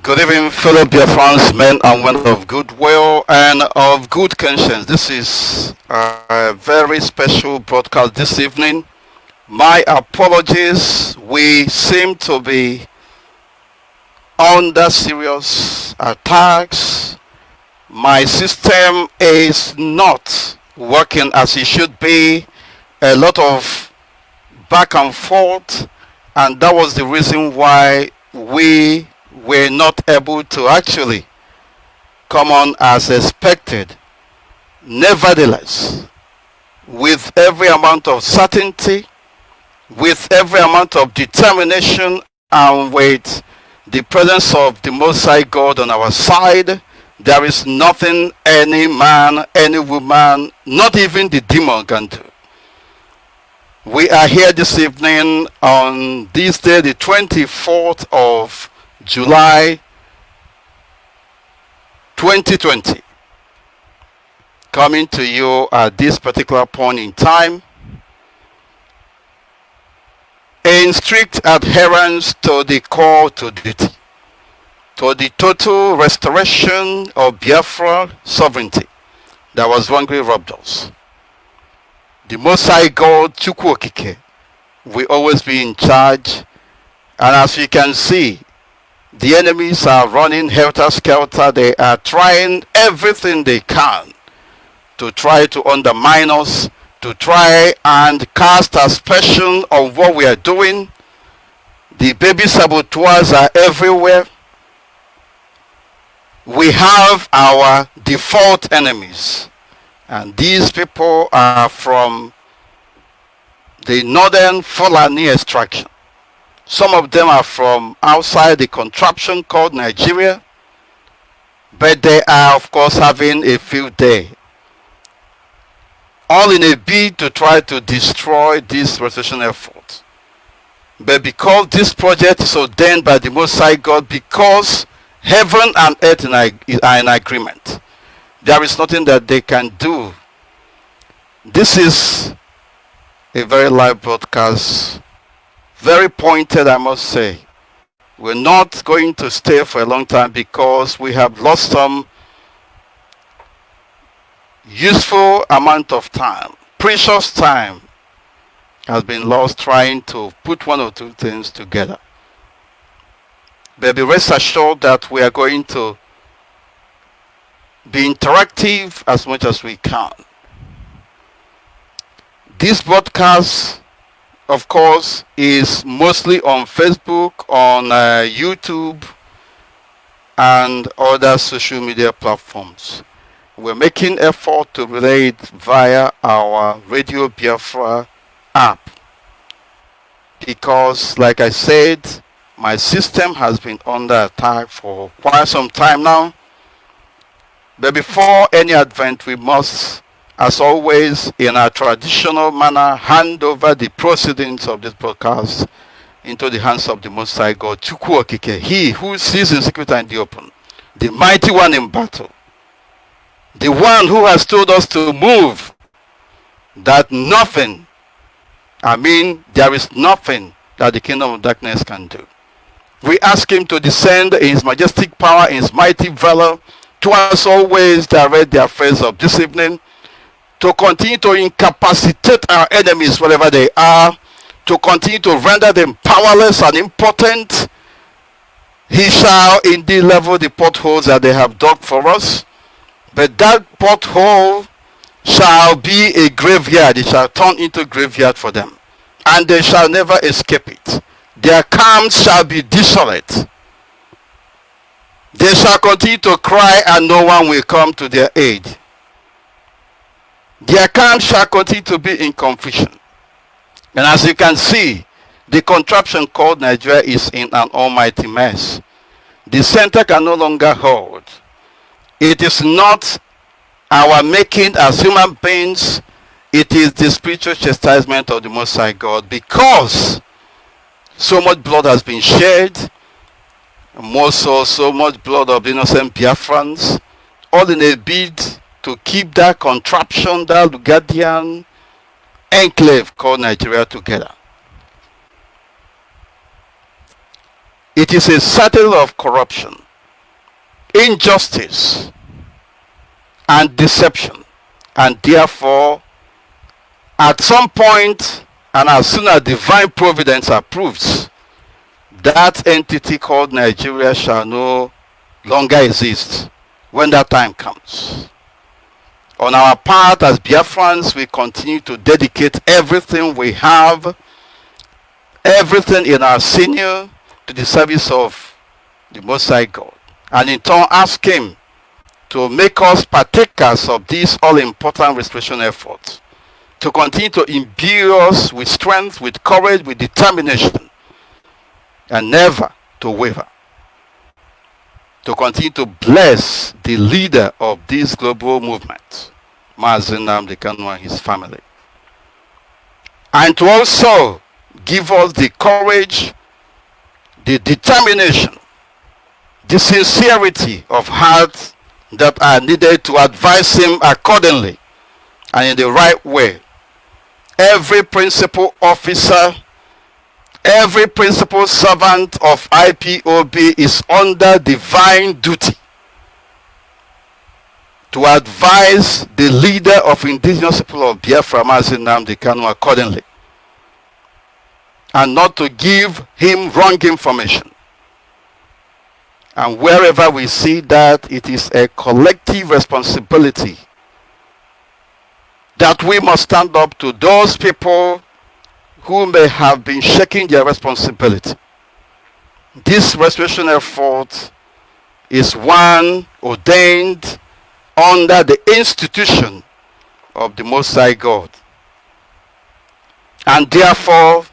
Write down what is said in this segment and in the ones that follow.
Good evening, fellow Biafrans, men and women of goodwill and of good conscience. This is a very special broadcast this evening. My apologies. We seem to be under serious attacks. My system is not working as it should be. A lot of back and forth, and that was the reason why we were not able to actually come on as expected. Nevertheless, with every amount of certainty, with every amount of determination, and with the presence of the Most High God on our side, there is nothing any man, any woman, not even the demon can do. We are here this evening on this day, the 24th of July 2020, coming to you at this particular point in time in strict adherence to the call to duty, to the total restoration of Biafra sovereignty that was wrongly robbed us. The Most High God, Chukwu Okike, will always be in charge, and as you can see, the enemies are running helter-skelter. They are trying everything they can to try to undermine us, to try and cast aspersion on what we are doing. The baby saboteurs are everywhere. We have our default enemies, and these people are from the northern Fulani extraction. Some of them are from outside the contraption called Nigeria, but they are of course having a field day, all in a bid to try to destroy this restoration effort. But because this project is ordained by the Most High God, because heaven and earth are in agreement, there is nothing that they can do. This is a very live broadcast, very pointed, I must say. We're not going to stay for a long time because we have lost some useful amount of time. Precious time has been lost trying to put one or two things together. But be rest assured that we are going to be interactive as much as we can. This broadcast, of course, is mostly on Facebook, on YouTube, and other social media platforms. We're making effort to relay it via our Radio Biafra app, because, like I said, my system has been under attack for quite some time now. But before any advent, we must, as always, in our traditional manner, hand over the proceedings of this broadcast into the hands of the Most High God, Chukwu Okike, He who sees in secret and in the open, the mighty one in battle, the one who has told us to move, that nothing, there is nothing that the kingdom of darkness can do. We ask Him to descend in His majestic power, in His mighty valor, to as always direct the affairs of this evening, to continue to incapacitate our enemies wherever they are, to continue to render them powerless and impotent. He shall indeed level the potholes that they have dug for us, but that pothole shall be a graveyard. It shall turn into a graveyard for them, and they shall never escape it. Their camps shall be desolate. They shall continue to cry, and no one will come to their aid. Their camps shall continue to be in confusion. And as you can see, the contraption called Nigeria is in an almighty mess. The center can no longer hold. It is not our making as human beings. It is the spiritual chastisement of the Most High God, because so much blood has been shed, more so much blood of innocent Biafrans, all in a bid to keep that contraption, that Lugadian enclave called Nigeria together. It is a citadel of corruption, injustice, and deception. And therefore, at some point, and as soon as divine providence approves, that entity called Nigeria shall no longer exist when that time comes. On our part as Biafrans, we continue to dedicate everything we have, everything in our senior, to the service of the Most High God, and in turn ask Him to make us partakers of this all-important restoration effort, to continue to imbue us with strength, with courage, with determination, and never to waver, to continue to bless the leader of this global movement, Mazi Uche Mefor and his family, and to also give us the courage, the determination, the sincerity of heart that are needed to advise him accordingly and in the right way. Every principal officer, every principal servant of IPOB is under divine duty to advise the leader of indigenous people of Biafra, Mazi Uche Mefor, accordingly, and not to give him wrong information. And wherever we see that, it is a collective responsibility that we must stand up to those people who may have been shaking their responsibility. This restoration effort is one ordained under the institution of the Most High God. And therefore,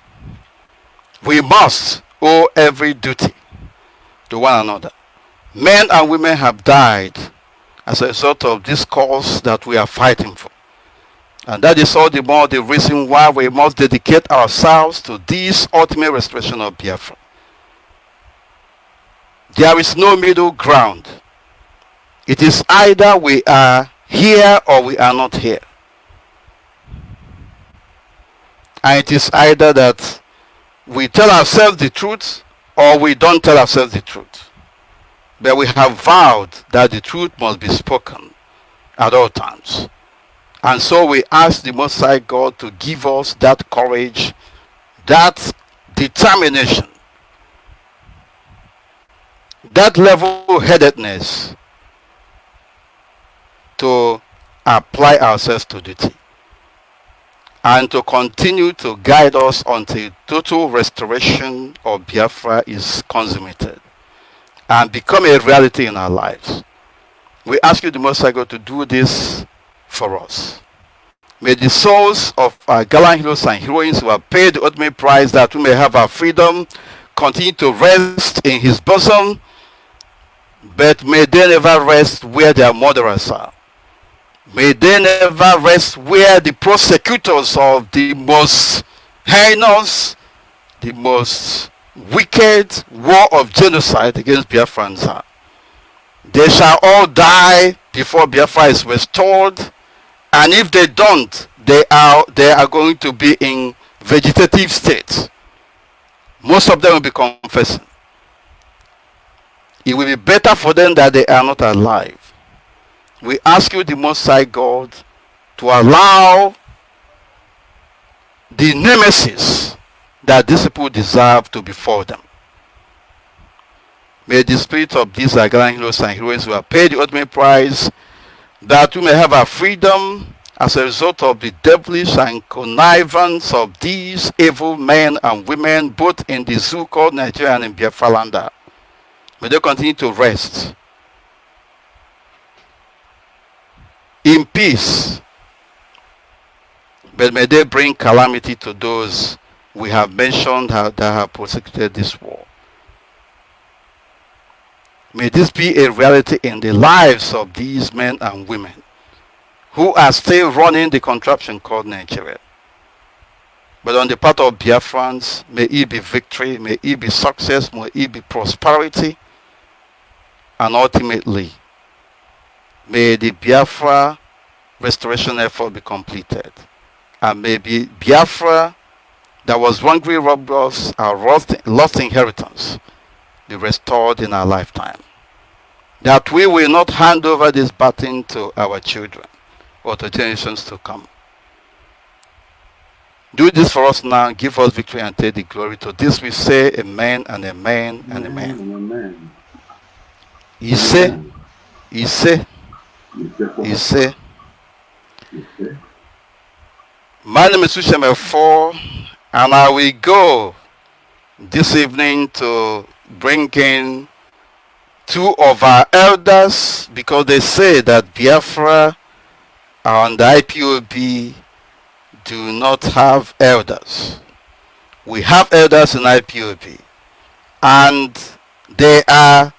we must owe every duty to one another. Men and women have died as a result of this cause that we are fighting for. And that is all the more the reason why we must dedicate ourselves to this ultimate restoration of Biafra. There is no middle ground. It is either we are here or we are not here. And it is either that we tell ourselves the truth or we don't tell ourselves the truth. But we have vowed that the truth must be spoken at all times. And so we ask the Most High God to give us that courage, that determination, that level-headedness to apply ourselves to duty, and to continue to guide us until total restoration of Biafra is consummated and become a reality in our lives. We ask you, the Most High God, to do this for us. May the souls of our gallant heroes and heroines who have paid the ultimate price that we may have our freedom continue to rest in His bosom, But may they never rest where their murderers are. May they never rest where the prosecutors of the most heinous, the most wicked war of genocide against Biafrans are. They shall all die before Biafra is restored, and if they don't, they are going to be in vegetative state. Most of them will be confessing. It will be better for them that they are not alive. We ask you, the Most High God, to allow the nemesis that these people deserve to befall them. May the spirit of these gallant heroes and heroines who have paid the ultimate price, that we may have our freedom as a result of the devilish and connivance of these evil men and women, both in the zoo called Nigeria and in Biafra land. May they continue to rest in peace, but may they bring calamity to those we have mentioned that have prosecuted this war. May this be a reality in the lives of these men and women who are still running the contraption called Nigeria. But on the part of Biafrans, may it be victory, may it be success, may it be prosperity, and ultimately, may the Biafra restoration effort be completed. And may Biafra, that was hungry, robbed us, our lost inheritance, be restored in our lifetime. That we will not hand over this baton to our children or to generations to come. Do this for us now, give us victory and take the glory. To this we say amen and amen and amen. Amen. Ise, Ise, Ise. My name is Uche Mefor, and I will go this evening to bring in two of our elders, because they say that Biafra and the IPOB do not have elders. We have elders in IPOB, and they are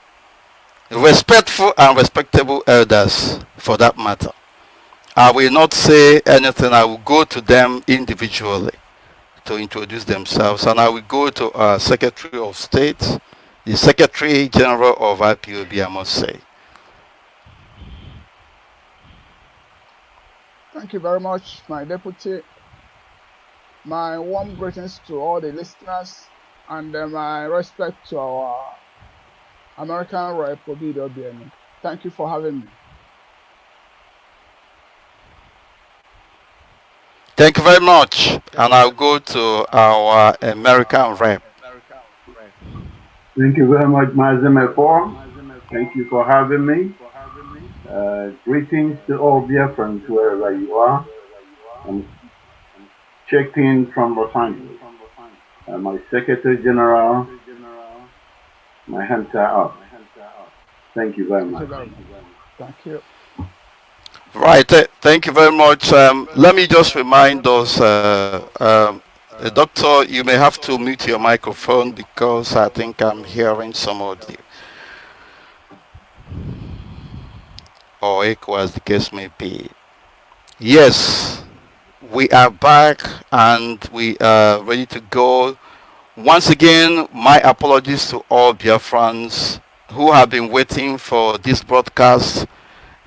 respectful and respectable elders for that matter. I will not say anything. I will go to them individually to introduce themselves, and I will go to our Secretary of State, the Secretary General of IPOB, I must say. Thank you very much, my deputy. My warm greetings to all the listeners, and my respect to our American rep, Bigotery. Thank you for having me. Thank you very much. And I'll go to our American rep. Thank you very much, Mazi Mefor. Thank you for having me. Greetings to all Biafrans wherever you are. I'm checked in from Los Angeles. My Secretary General, my hands are up. Thank you very much. Thank you. Right. Thank you very much. Let me just remind us, Doctor, you may have to mute your microphone because I think I'm hearing some audio. Or echo, as the case may be. Yes, we are back and we are ready to go. Once again, my apologies to all Biafrans who have been waiting for this broadcast.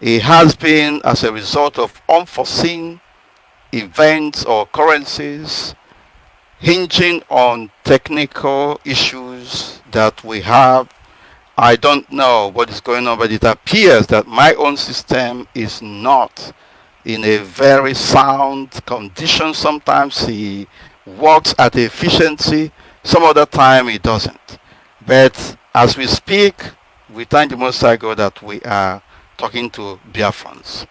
It has been as a result of unforeseen events or occurrences hinging on technical issues that we have. I don't know what is going on, but it appears that my own system is not in a very sound condition. Sometimes it works at efficiency, some other time it doesn't. But as we speak, we thank the Most High God that we are talking to Biafrans.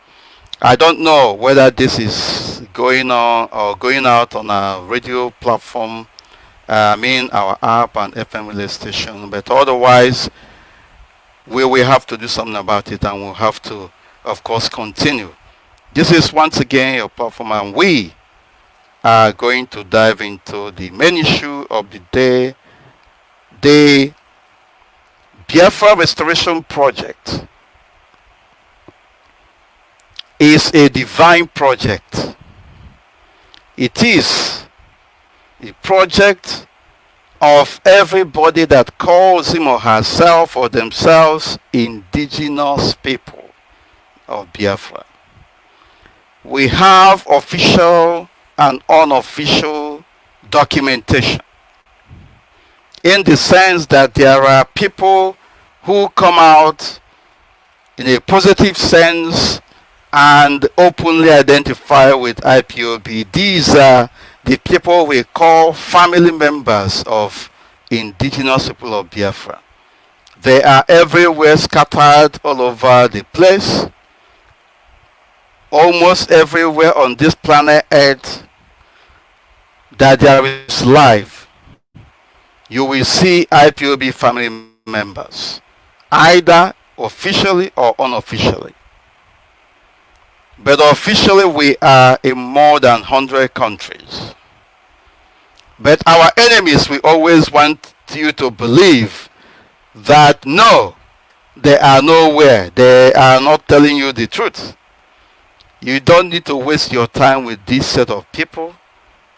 I don't know whether this is going on or going out on a radio platform, our app and FM relay station, but otherwise, we will have to do something about it, and we'll have to, of course, continue. This is once again your platform, and we are going to dive into the main issue of the day, the Biafra Restoration Project is a divine project. It is a project of everybody that calls him or herself or themselves indigenous people of Biafra. We have official and unofficial documentation, in the sense that there are people who come out in a positive sense and openly identify with IPOB. These are the people we call family members of indigenous people of Biafra. They are everywhere, scattered all over the place. Almost everywhere on this planet Earth that there is life, you will see IPOB family members, either officially or unofficially. But officially, we are in more than 100 countries. But our enemies will always want you to believe that no, they are nowhere. They are not telling you the truth. You don't need to waste your time with this set of people.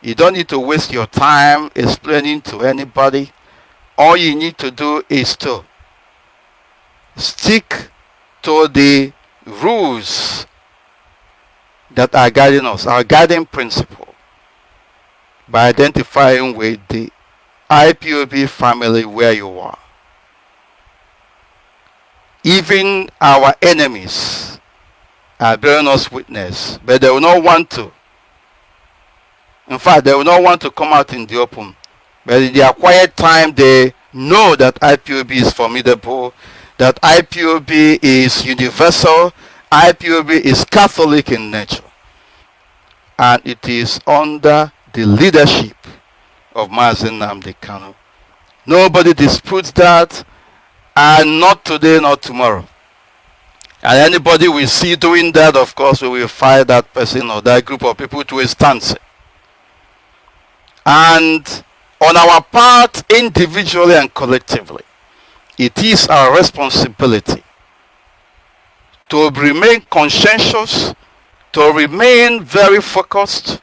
You don't need to waste your time explaining to anybody. All you need to do is to stick to the rules that are guiding us, our guiding principle, by identifying with the IPOB family where you are. Even our enemies are bearing us witness, but they will not want to. In fact, they will not want to come out in the open. But in their quiet time, they know that IPOB is formidable, that IPOB is universal, IPOB is Catholic in nature. And it is under the leadership of Mazi Nnamdi Kanu. Nobody disputes that, and not today, not tomorrow. And anybody we see doing that, of course, we will fire that person or that group of people to a stance. And on our part, individually and collectively, it is our responsibility to remain conscientious, to remain very focused,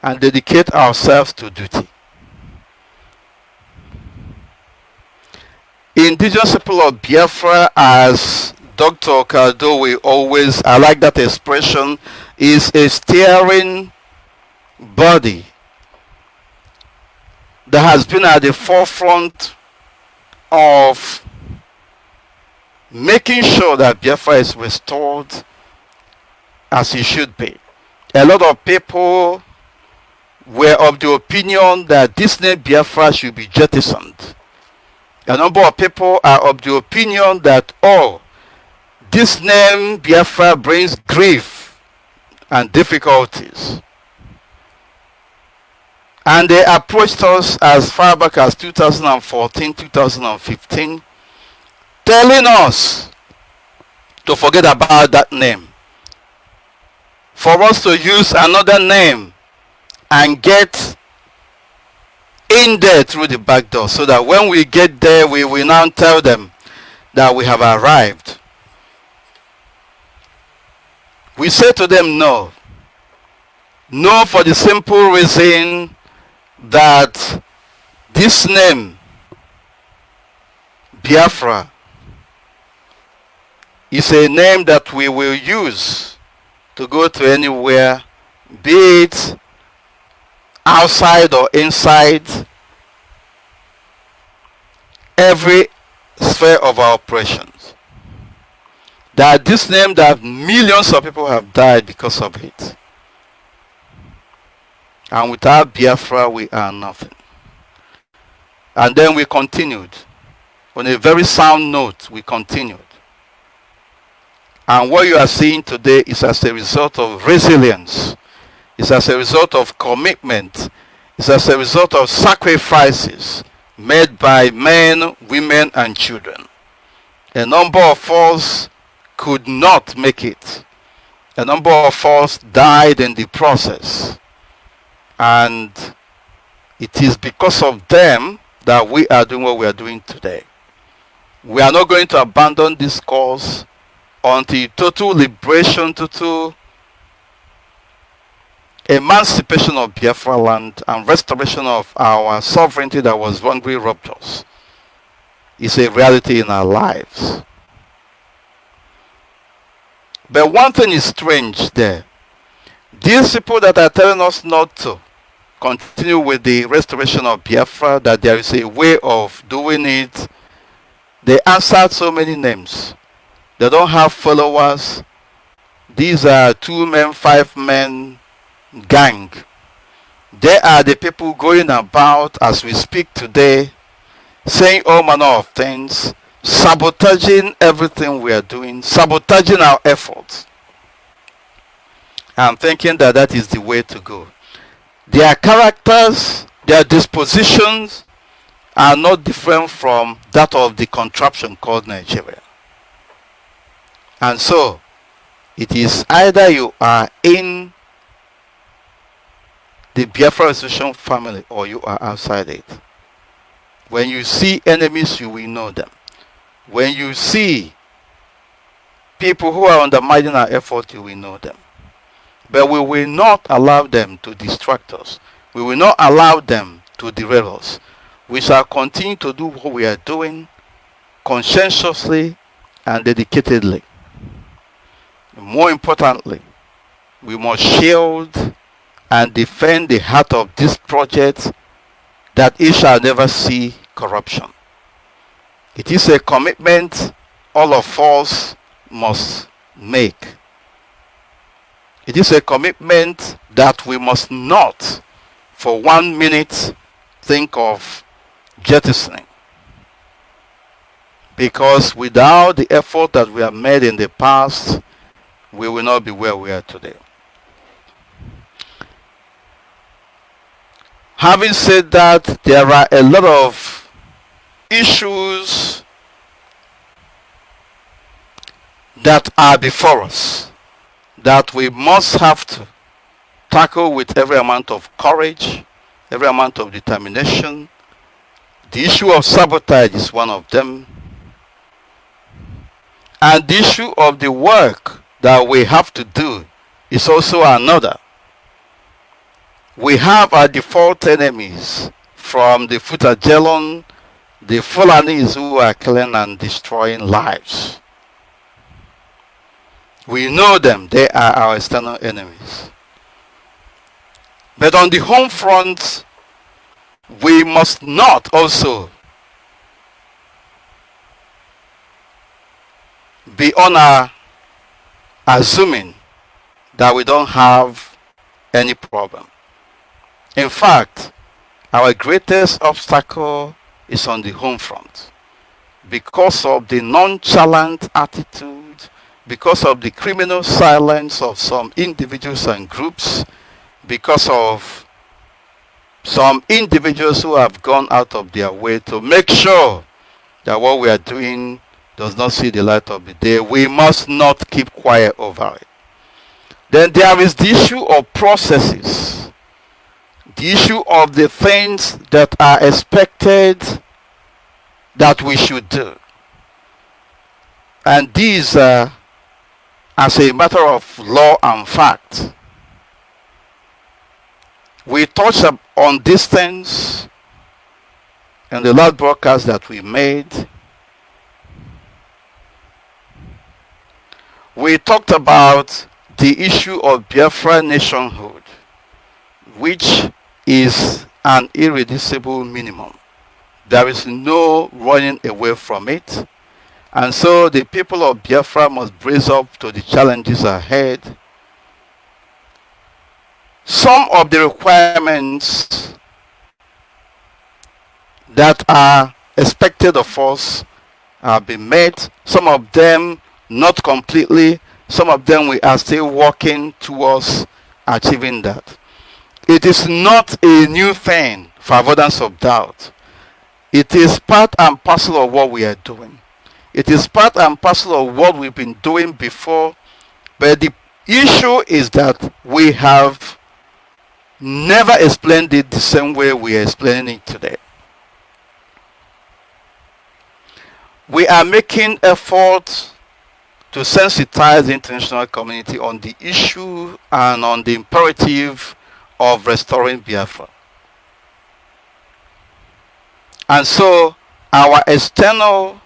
and dedicate ourselves to duty. Indigenous people of Biafra, as Dr. Okado always, I like that expression, is a steering body that has been at the forefront of making sure that Biafra is restored as it should be. A lot of people were of the opinion that this name Biafra should be jettisoned. A number of people are of the opinion that, oh, this name Biafra brings grief and difficulties. And they approached us as far back as 2014, 2015, telling us to forget about that name, for us to use another name and get in there through the back door, so that when we get there, we will now tell them that we have arrived. We say to them, no. No, for the simple reason that this name, Biafra, is a name that we will use to go to anywhere, be it outside or inside every sphere of our operations. That this name, that millions of people have died because of it. And without Biafra, we are nothing. And then we continued. On a very sound note, we continued. And what you are seeing today is as a result of resilience. It's as a result of commitment. It's as a result of sacrifices made by men, women, and children. A number of us could not make it. A number of us died in the process. And it is because of them that we are doing what we are doing today. We are not going to abandon this cause until total liberation, total emancipation of Biafra land and restoration of our sovereignty that was wrongly robbed us is a reality in our lives. But one thing is strange there. These people that are telling us not to continue with the restoration of Biafra, that there is a way of doing it, they answered so many names. They don't have followers. These are 2 men, 5 men gang. They are the people going about as we speak today, saying all manner of things, sabotaging everything we are doing, sabotaging our efforts. I'm thinking that that is the way to go. Their characters, their dispositions are not different from that of the contraption called Nigeria. And so, it is either you are in the Biafra Restoration family or you are outside it. When you see enemies, you will know them. When you see people who are undermining our effort, you will know them. But we will not allow them to distract us. We will not allow them to derail us. We shall continue to do what we are doing conscientiously and dedicatedly. More importantly, we must shield and defend the heart of this project, that it shall never see corruption. It is a commitment all of us must make. It is a commitment that we must not for 1 minute think of jettisoning. Because without the effort that we have made in the past, we will not be where we are today. Having said that, there are a lot of issues that are before us that we must have to tackle with every amount of courage, every amount of determination. The issue of sabotage is one of them. And the issue of the work that we have to do is also another. We have our default enemies, from the Futajelon, the Fulanis who are killing and destroying lives. We know them, they are our external enemies. But on the home front, we must not also be assuming that we don't have any problem. In fact, our greatest obstacle is on the home front because of the nonchalant attitude, because of the criminal silence of some individuals and groups, because of some individuals who have gone out of their way to make sure that what we are doing does not see the light of the day. We must not keep quiet over it. Then there is the issue of processes, the issue of the things that are expected that we should do. And these are, as a matter of law and fact. We touched on these things in the last broadcast that we made. We talked about the issue of Biafra nationhood, which is an irreducible minimum. There is no running away from it. And so the people of Biafra must brace up to the challenges ahead. Some of the requirements that are expected of us have been met. Some of them not completely. Some of them we are still working towards achieving that. It is not a new thing, for avoidance of doubt. It is part and parcel of what we are doing. It is part and parcel of what we've been doing before. But the issue is that we have never explained it the same way we are explaining it today. We are making efforts to sensitize the international community on the issue and on the imperative of restoring Biafra. And so our external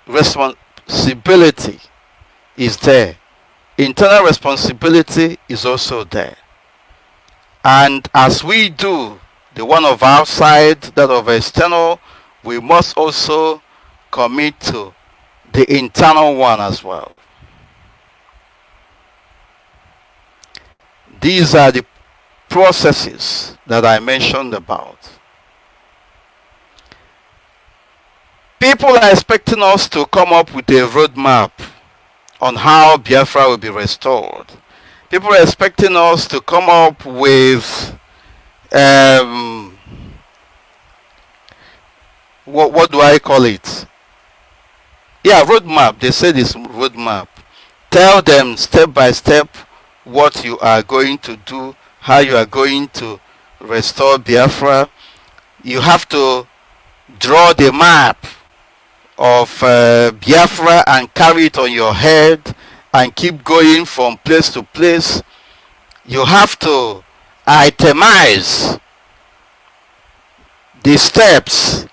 responsibility is there. Internal responsibility is also there. And as we do the one of outside, that of external, we must also commit to the internal one as well. These are the processes that I mentioned about. People are expecting us to come up with a roadmap on how Biafra will be restored. People are expecting us to come up with what do I call it? Yeah, roadmap. They say this roadmap. Tell them step by step what you are going to do, how you are going to restore Biafra. You have to draw the map of Biafra and carry it on your head and keep going from place to place. You have to itemize the steps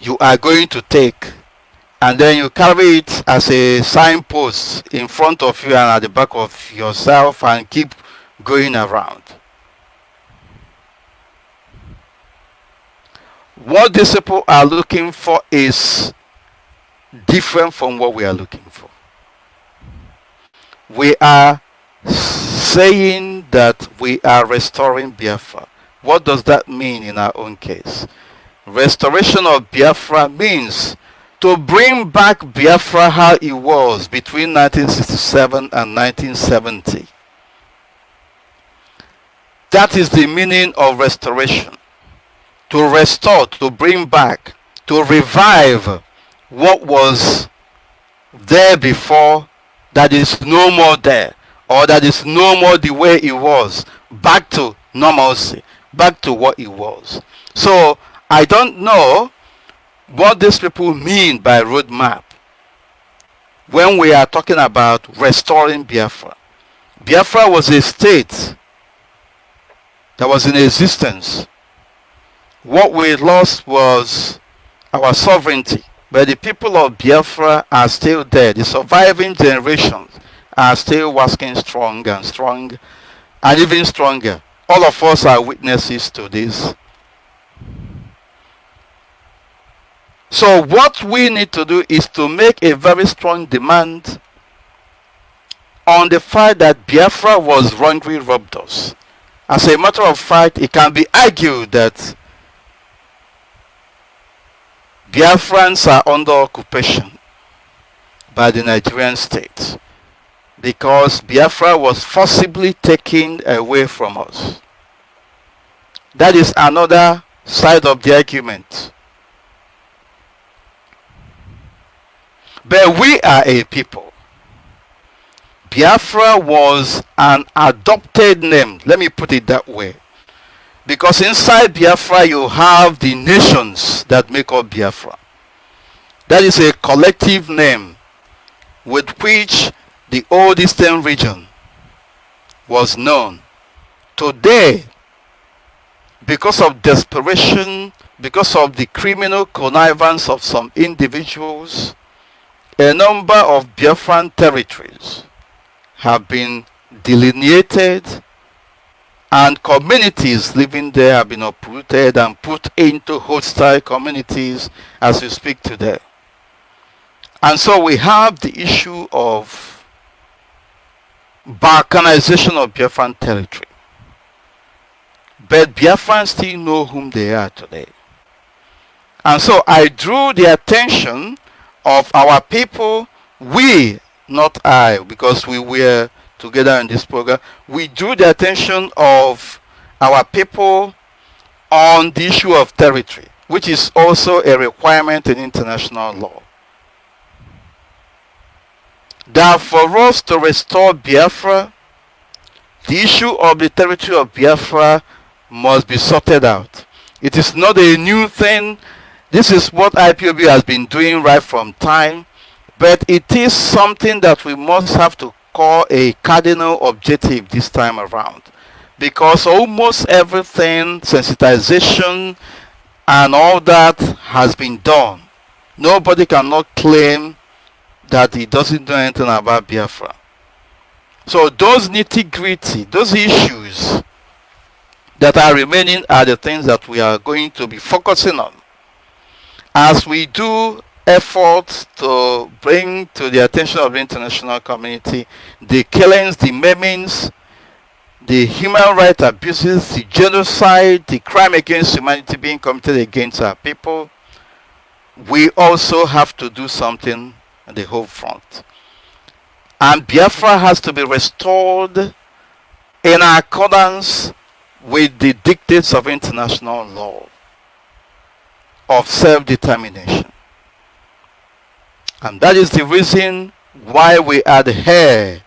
you are going to take, and then you carry it as a signpost in front of you and at the back of yourself and keep going around. What these people are looking for is different from what we are looking for. We are saying that we are restoring Biafra. What does that mean in our own case? Restoration of Biafra means to bring back Biafra how it was between 1967 and 1970. That is the meaning of restoration. To restore, to bring back, to revive what was there before that is no more there, or that is no more the way it was, back to normalcy, back to what it was. So I don't know what these people mean by roadmap when we are talking about restoring Biafra. Biafra was a state that was in existence. What we lost was our sovereignty. But the people of Biafra are still there. The surviving generations are still working strong and strong, and even stronger. All of us are witnesses to this. So what we need to do is to make a very strong demand on the fact that Biafra was wrongly robbed us. As a matter of fact, it can be argued that Biafrans are under occupation by the Nigerian state because Biafra was forcibly taken away from us. That is another side of the argument. But we are a people. Biafra was an adopted name. Let me put it that way. Because inside Biafra you have the nations that make up Biafra. That is a collective name with which the old Eastern region was known. Today, because of desperation, because of the criminal connivance of some individuals, a number of Biafran territories have been delineated, and communities living there have been uprooted and put into hostile communities as we speak today. And so we have the issue of balkanization of Biafran territory. But Biafrans still know whom they are today. And so I drew the attention of our people, we, not I, because we were together in this program, we drew the attention of our people on the issue of territory, which is also a requirement in international law. That for us to restore Biafra, the issue of the territory of Biafra must be sorted out. It is not a new thing. This is what IPOB has been doing right from time, but it is something that we must have to call a cardinal objective this time around, because almost everything, sensitization and all that, has been done. Nobody cannot claim that he doesn't know anything about Biafra. So those nitty-gritty, those issues that are remaining are the things that we are going to be focusing on as we do efforts to bring to the attention of the international community the killings, the maimings, the human rights abuses, the genocide, the crime against humanity being committed against our people. We also have to do something on the whole front. And Biafra has to be restored in accordance with the dictates of international law of self-determination. And that is the reason why we adhere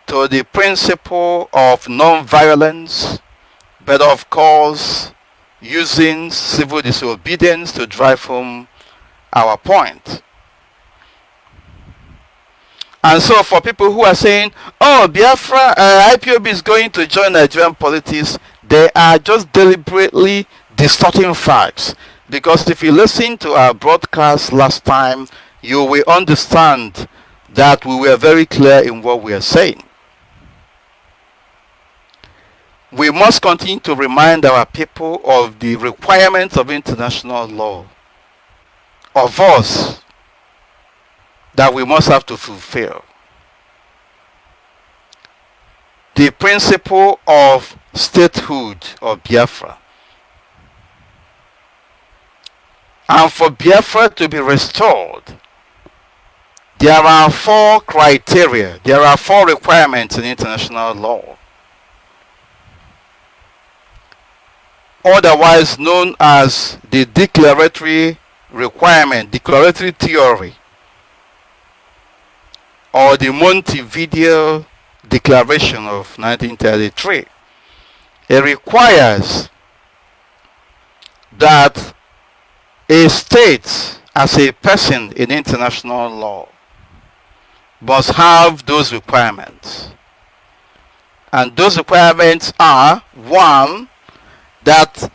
to the principle of non-violence, but of course using civil disobedience to drive home our point. And so for people who are saying, oh, Biafra, IPOB is going to join Nigerian politics, they are just deliberately distorting facts. Because if you listen to our broadcast last time, you will understand that we were very clear in what we are saying. We must continue to remind our people of the requirements of international law, of us, that we must have to fulfill. The principle of statehood of Biafra. And for Biafra to be restored, there are 4 criteria, there are 4 requirements in international law, otherwise known as the declaratory requirement, declaratory theory, or the Montevideo Declaration of 1933. It requires that a state, as a person in international law, must have those requirements. And those requirements are, 1, that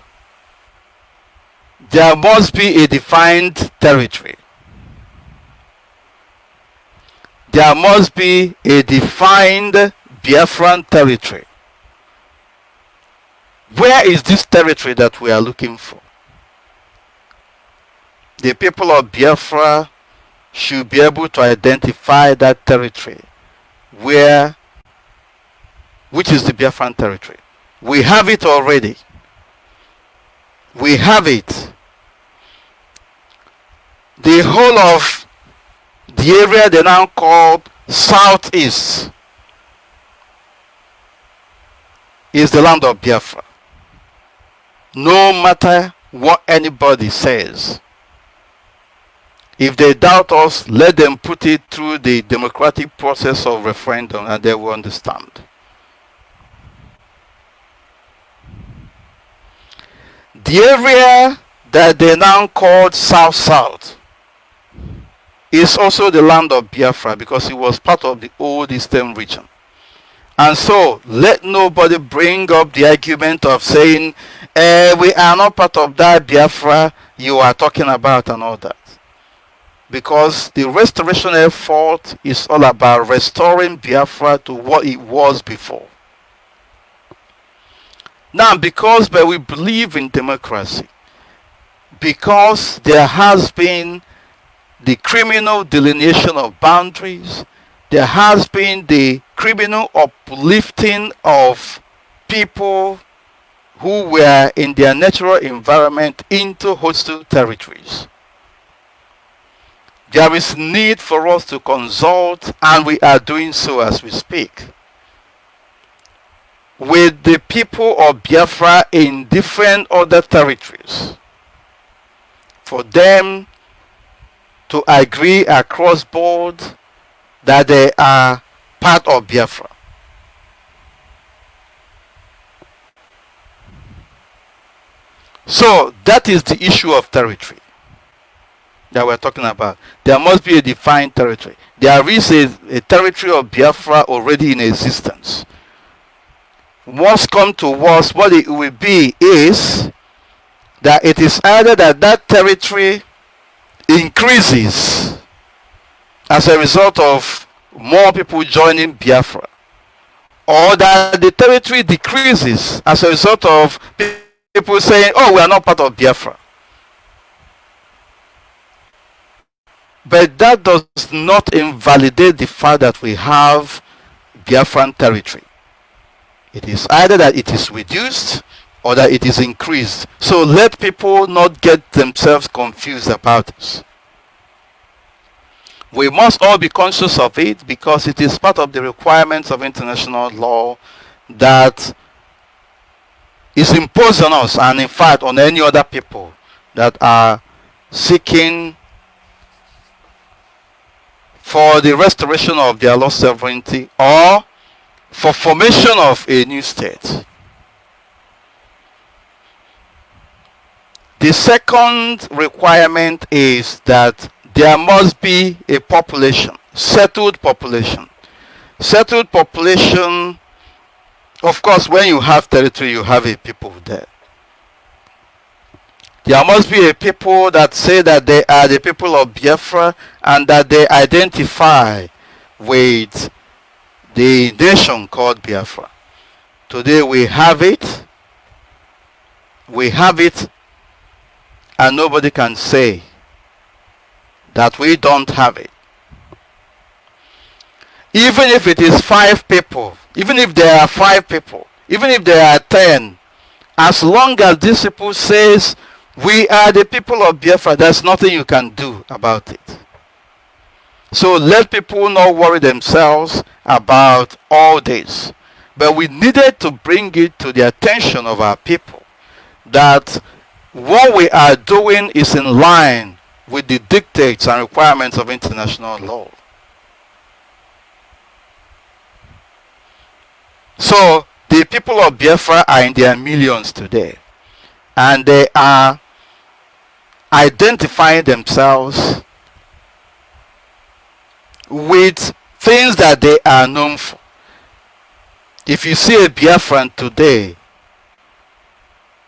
there must be a defined territory. There must be a defined Biafran territory. Where is this territory that we are looking for? The people of Biafra should be able to identify that territory, which is the Biafran territory. We have it already. We have it. The whole of the area they now call Southeast is the land of Biafra. No matter what anybody says, if they doubt us, let them put it through the democratic process of referendum and they will understand. The area that they now call South-South is also the land of Biafra because it was part of the old Eastern region. And so, let nobody bring up the argument of saying, we are not part of that Biafra you are talking about and all that. Because the restoration effort is all about restoring Biafra to what it was before. Now, because we believe in democracy, because there has been the criminal delineation of boundaries, there has been the criminal uplifting of people who were in their natural environment into hostile territories. There is need for us to consult, and we are doing so as we speak, with the people of Biafra in different other territories, for them to agree across board that they are part of Biafra. So that is the issue of territory that we're talking about. There must be a defined territory. There is a territory of Biafra already in existence. Worst come to worst, what it will be is that it is either that territory increases as a result of more people joining Biafra, or that the territory decreases as a result of people saying, oh, we are not part of Biafra. But that does not invalidate the fact that we have Biafran territory. It is either that it is reduced or that it is increased. So let people not get themselves confused about this. We must all be conscious of it because it is part of the requirements of international law that is imposed on us, and in fact on any other people that are seeking for the restoration of their lost sovereignty or for formation of a new state. The second requirement is that there must be a population, settled population. Settled population, of course, when you have territory, you have a people there. There must be a people that say that they are the people of Biafra and that they identify with the nation called Biafra. Today we have it. We have it, and nobody can say that we don't have it. Even if it is 5 people, even if there are 5 people, even if there are 10, as long as these people says we are the people of Biafra, there's nothing you can do about it. So let people not worry themselves about all this. But we needed to bring it to the attention of our people that what we are doing is in line with the dictates and requirements of international law. So the people of Biafra are in their millions today, and they are identifying themselves with things that they are known for. If you see a Biafran today,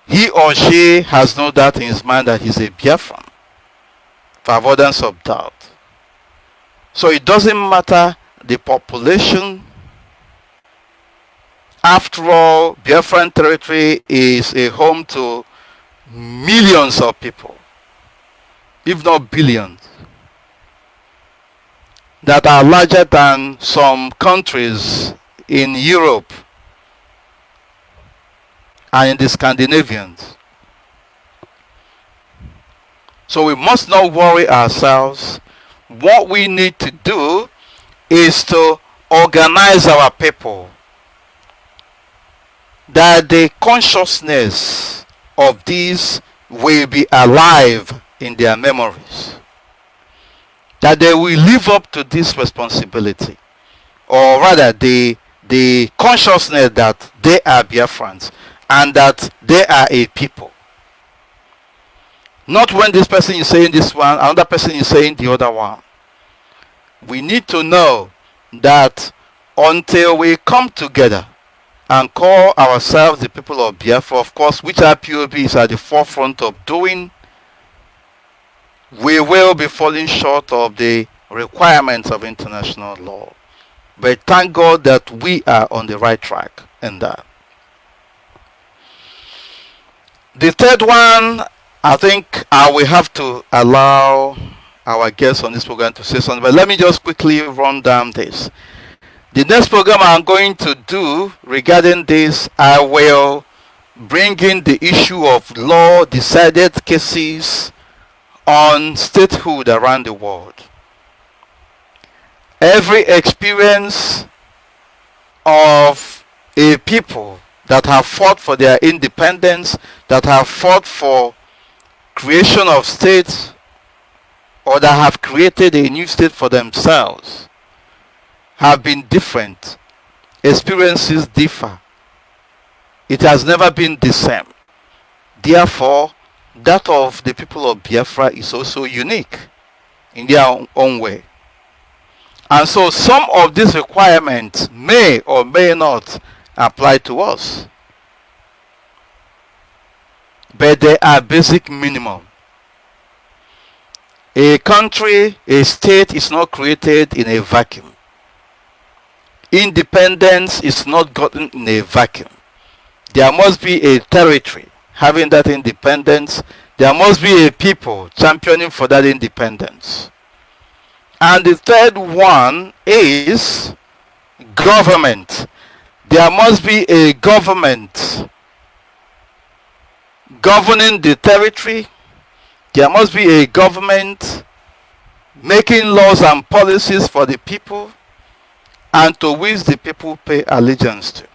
he or she has no doubt in his mind that he's a Biafran, for avoidance of doubt. So it doesn't matter the population. After all, Biafran territory is a home to millions of people, if not billions, that are larger than some countries in Europe and in the Scandinavians. So we must not worry ourselves. What we need to do is to organize our people that the consciousness of these will be alive in their memories, that they will live up to this responsibility, or rather the consciousness that they are Biafrans and that they are a people. Not when this person is saying this one, another person is saying the other one. We need to know that until we come together and call ourselves the people of Biafra, of course, which IPOB is at the forefront of doing, we will be falling short of the requirements of international law. But thank God that we are on the right track in that. The third one, I think I will have to allow our guests on this program to say something, but let me just quickly run down this. The next program I'm going to do regarding this, I will bring in the issue of law-decided cases on statehood around the world. Every experience of a people that have fought for their independence, that have fought for creation of states, or that have created a new state for themselves, have been different. Experiences differ. It has never been the same. Therefore, that of the people of Biafra is also unique in their own way. And so some of these requirements may or may not apply to us. But they are basic minimum. A country, a state is not created in a vacuum. Independence is not gotten in a vacuum. There must be a territory having that independence. There must be a people championing for that independence. And the third one is government. There must be a government governing the territory. There must be a government making laws and policies for the people and to which the people pay allegiance to.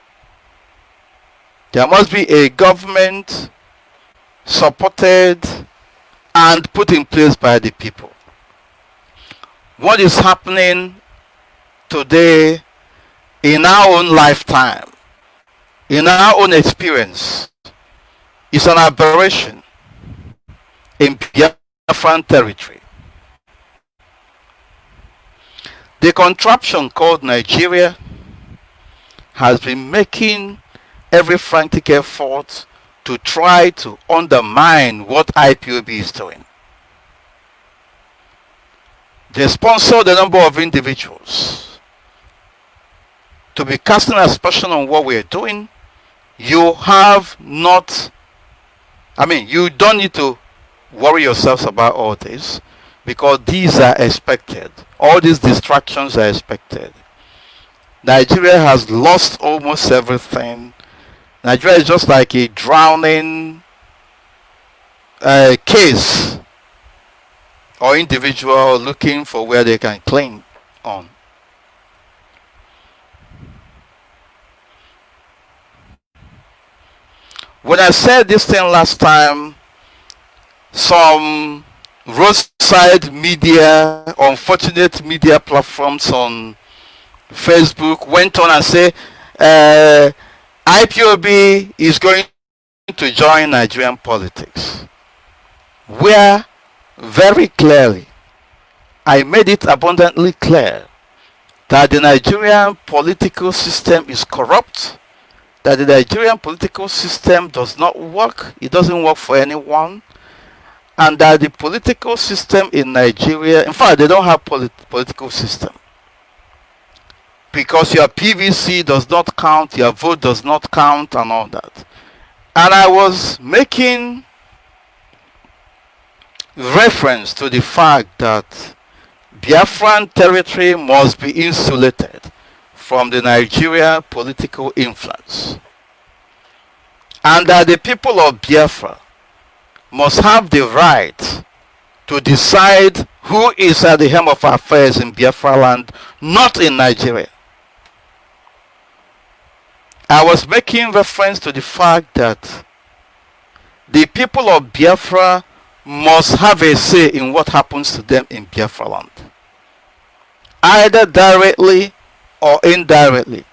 There must be a government supported and put in place by the people. What is happening today in our own lifetime, in our own experience, is an aberration in Biafran territory. The contraption called Nigeria has been making every frantic effort to try to undermine what IPOB is doing. They sponsored a number of individuals to be casting aspersion on what we're doing. You have not, you don't need to worry yourselves about all this because these are expected. All these distractions are expected. Nigeria has lost almost everything. Nigeria is just like a drowning case or individual looking for where they can cling on. When I said this thing last time, some roadside media, unfortunate media platforms on Facebook went on and said IPOB is going to join Nigerian politics. Where very clearly, I made it abundantly clear that the Nigerian political system is corrupt, that the Nigerian political system does not work, it doesn't work for anyone, and that the political system in Nigeria, in fact, they don't have political system. Because your PVC does not count, your vote does not count, and all that. And I was making reference to the fact that Biafran territory must be insulated from the Nigerian political influence. And that the people of Biafra must have the right to decide who is at the helm of affairs in Biafra land, not in Nigeria. I was making reference to the fact that the people of Biafra must have a say in what happens to them in Biafra land. Either directly or indirectly.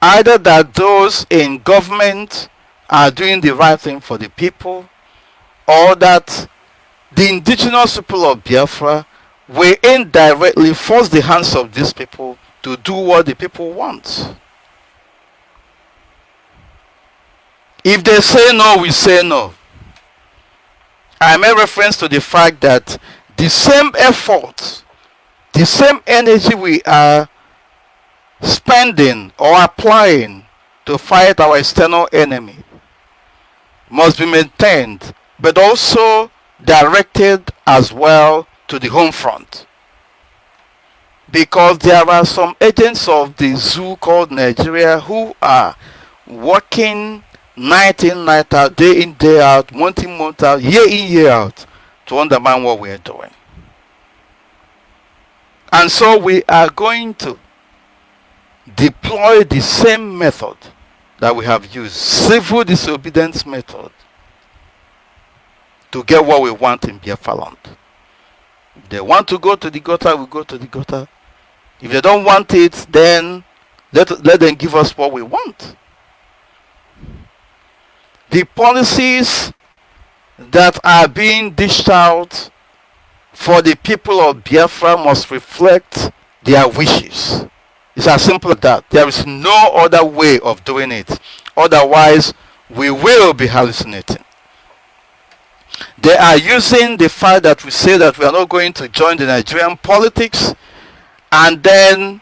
Either that those in government are doing the right thing for the people, or that the indigenous people of Biafra will indirectly force the hands of these people to do what the people want. If they say no, we say no. I made reference to the fact that the same effort, the same energy we are spending or applying to fight our external enemy must be maintained, but also directed as well to the home front. Because there are some agents of the zoo called Nigeria who are working night in, night out, day in, day out, month in, month out, year in, year out to undermine what we are doing. And so we are going to deploy the same method that we have used, civil disobedience method, to get what we want in Biafra land. If they want to go to the gutter, we go to the gutter. If they don't want it, then let them give us what we want. The policies that are being dished out for the people of Biafra must reflect their wishes. It's as simple as that. There is no other way of doing it. Otherwise, we will be hallucinating. They are using the fact that we say that we are not going to join the Nigerian politics and then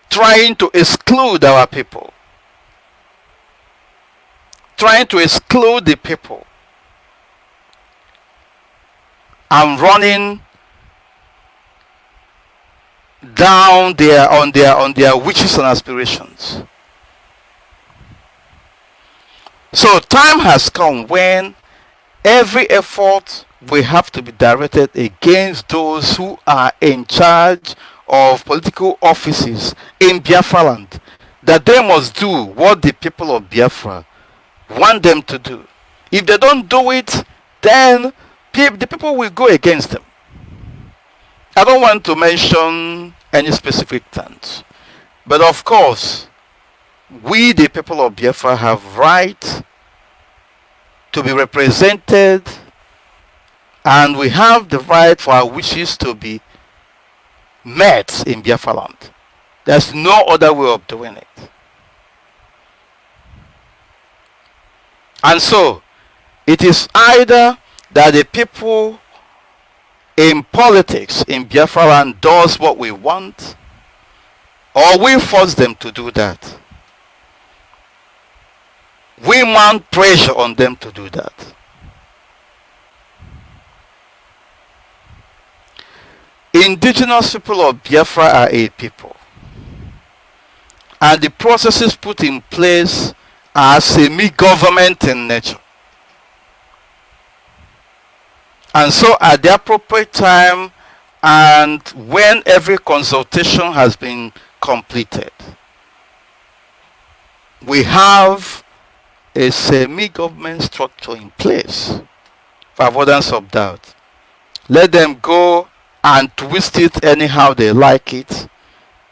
trying to exclude our people. Trying to exclude the people. And running down on their wishes and aspirations. So time has come when every effort will have to be directed against those who are in charge of political offices in Biafra land, that they must do what the people of Biafra want them to do. If they don't do it, then the people will go against them. I don't want to mention any specific terms, but of course, we the people of Biafra have right to be represented, and we have the right for our wishes to be met in Biafra land. There's no other way of doing it. And so, it is either that the people in politics in Biafra land does what we want, or we force them to do that. We mount pressure on them to do that. Indigenous people of Biafra are a people, and the processes put in place are semi-government in nature. And so at the appropriate time, and when every consultation has been completed, we have a semi-government structure in place for avoidance of doubt. Let them go and twist it anyhow they like it,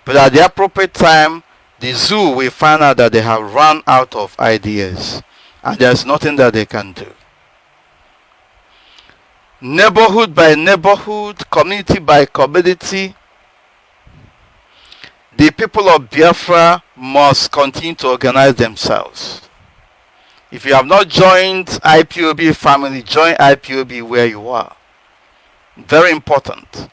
but at the appropriate time, the zoo will find out that they have run out of ideas and there's nothing that they can do. Neighborhood by neighborhood, community by community, the people of Biafra must continue to organize themselves. If you have not joined IPOB family, join IPOB where you are. Very important.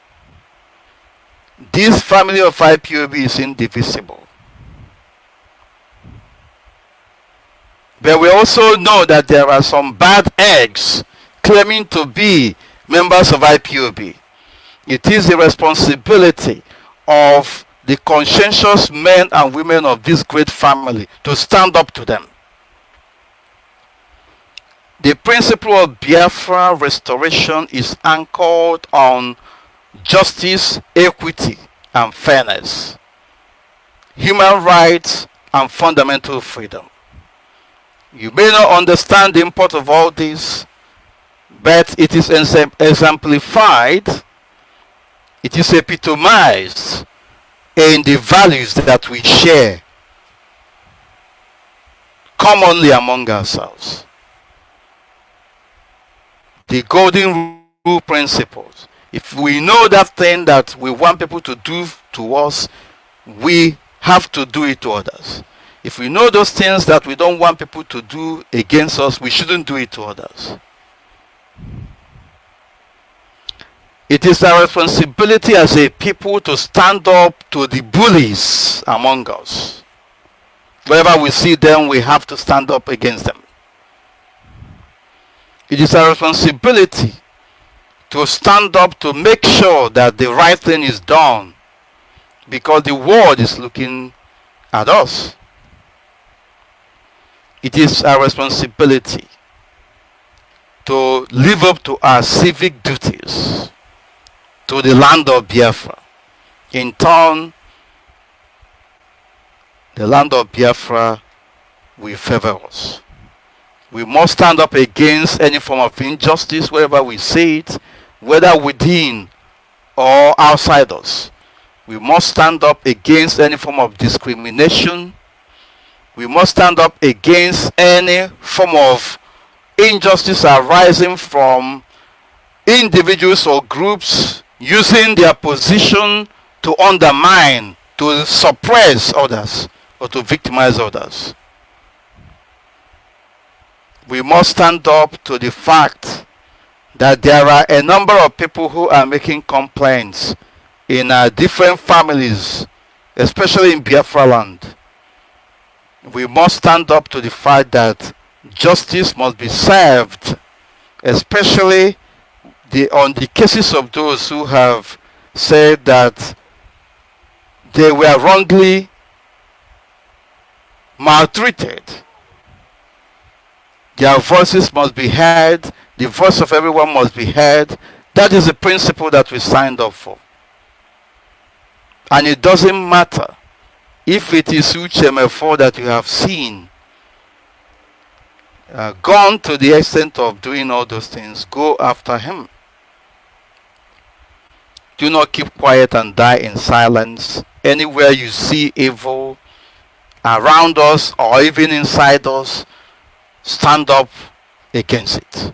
This family of IPOB is indivisible. But we also know that there are some bad eggs claiming to be members of IPOB. It is the responsibility of the conscientious men and women of this great family to stand up to them. The principle of Biafra restoration is anchored on justice, equity, and fairness, human rights, and fundamental freedom. You may not understand the import of all this, but it is exemplified, it is epitomized in the values that we share commonly among ourselves. The golden rule principles. If we know that thing that we want people to do to us, we have to do it to others. If we know those things that we don't want people to do against us, we shouldn't do it to others. It is our responsibility as a people to stand up to the bullies among us. Wherever we see them, we have to stand up against them. It is our responsibility to stand up to make sure that the right thing is done, because the world is looking at us. It is our responsibility to live up to our civic duties to the land of Biafra. In turn, the land of Biafra will favor us. We must stand up against any form of injustice wherever we see it, whether within or outside us. We must stand up against any form of discrimination. We must stand up against any form of injustice arising from individuals or groups using their position to undermine, to suppress others, or to victimize others. We must stand up to the fact that there are a number of people who are making complaints in different families, especially in Biafra land. We must stand up to the fact that justice must be served, especially on the cases of those who have said that they were wrongly maltreated. Their voices must be heard. The voice of everyone must be heard. That is the principle that we signed up for. And it doesn't matter if it is Uche Mefor that you have seen gone to the extent of doing all those things, go after him. Do not keep quiet and die in silence. Anywhere you see evil around us or even inside us, stand up against it.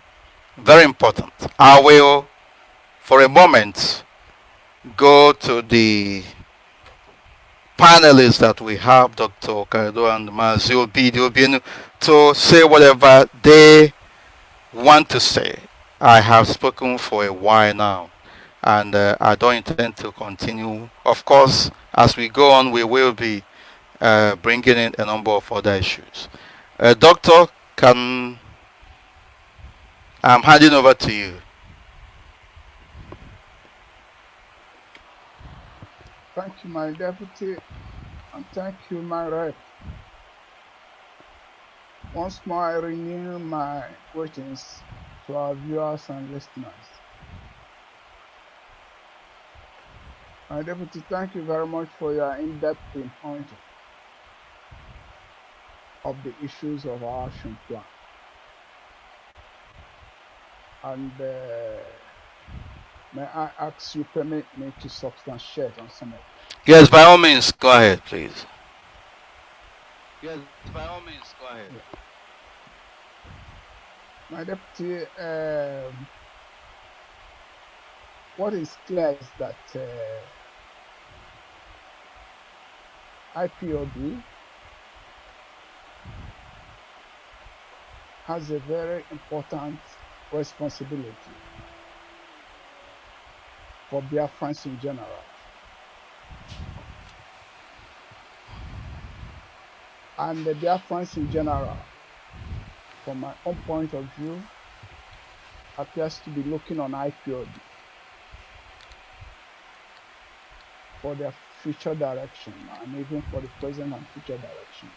Very important. I will, for a moment, go to the panelists that we have, Dr. Okado and Mazi Uche, to say whatever they want to say. I have spoken for a while now, and I don't intend to continue. Of course, as we go on, we will be bringing in a number of other issues. Doctor, I'm handing over to you. Thank you, my deputy, and thank you, my rep. Once more, I renew my greetings to our viewers and listeners. My deputy, thank you very much for your in-depth pinpointing of the issues of our action plan. And may I ask you permit me to substantiate on some of it? Yes, by all means, go ahead, please. Yes, by all means, go ahead. Yeah. My deputy, what is clear is that IPOB has a very important responsibility for Biafrans in general. And the Biafrans in general, from my own point of view, appears to be looking on IPOB for their future direction and even for the present and future direction.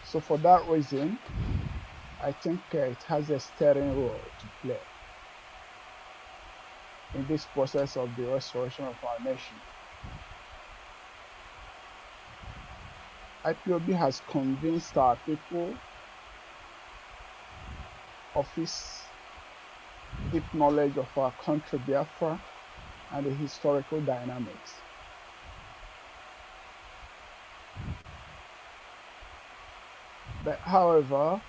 So for that reason, I think it has a steering role to play in this process of the restoration of our nation. IPOB has convinced our people of its deep knowledge of our country, Biafra, and the historical dynamics. But however,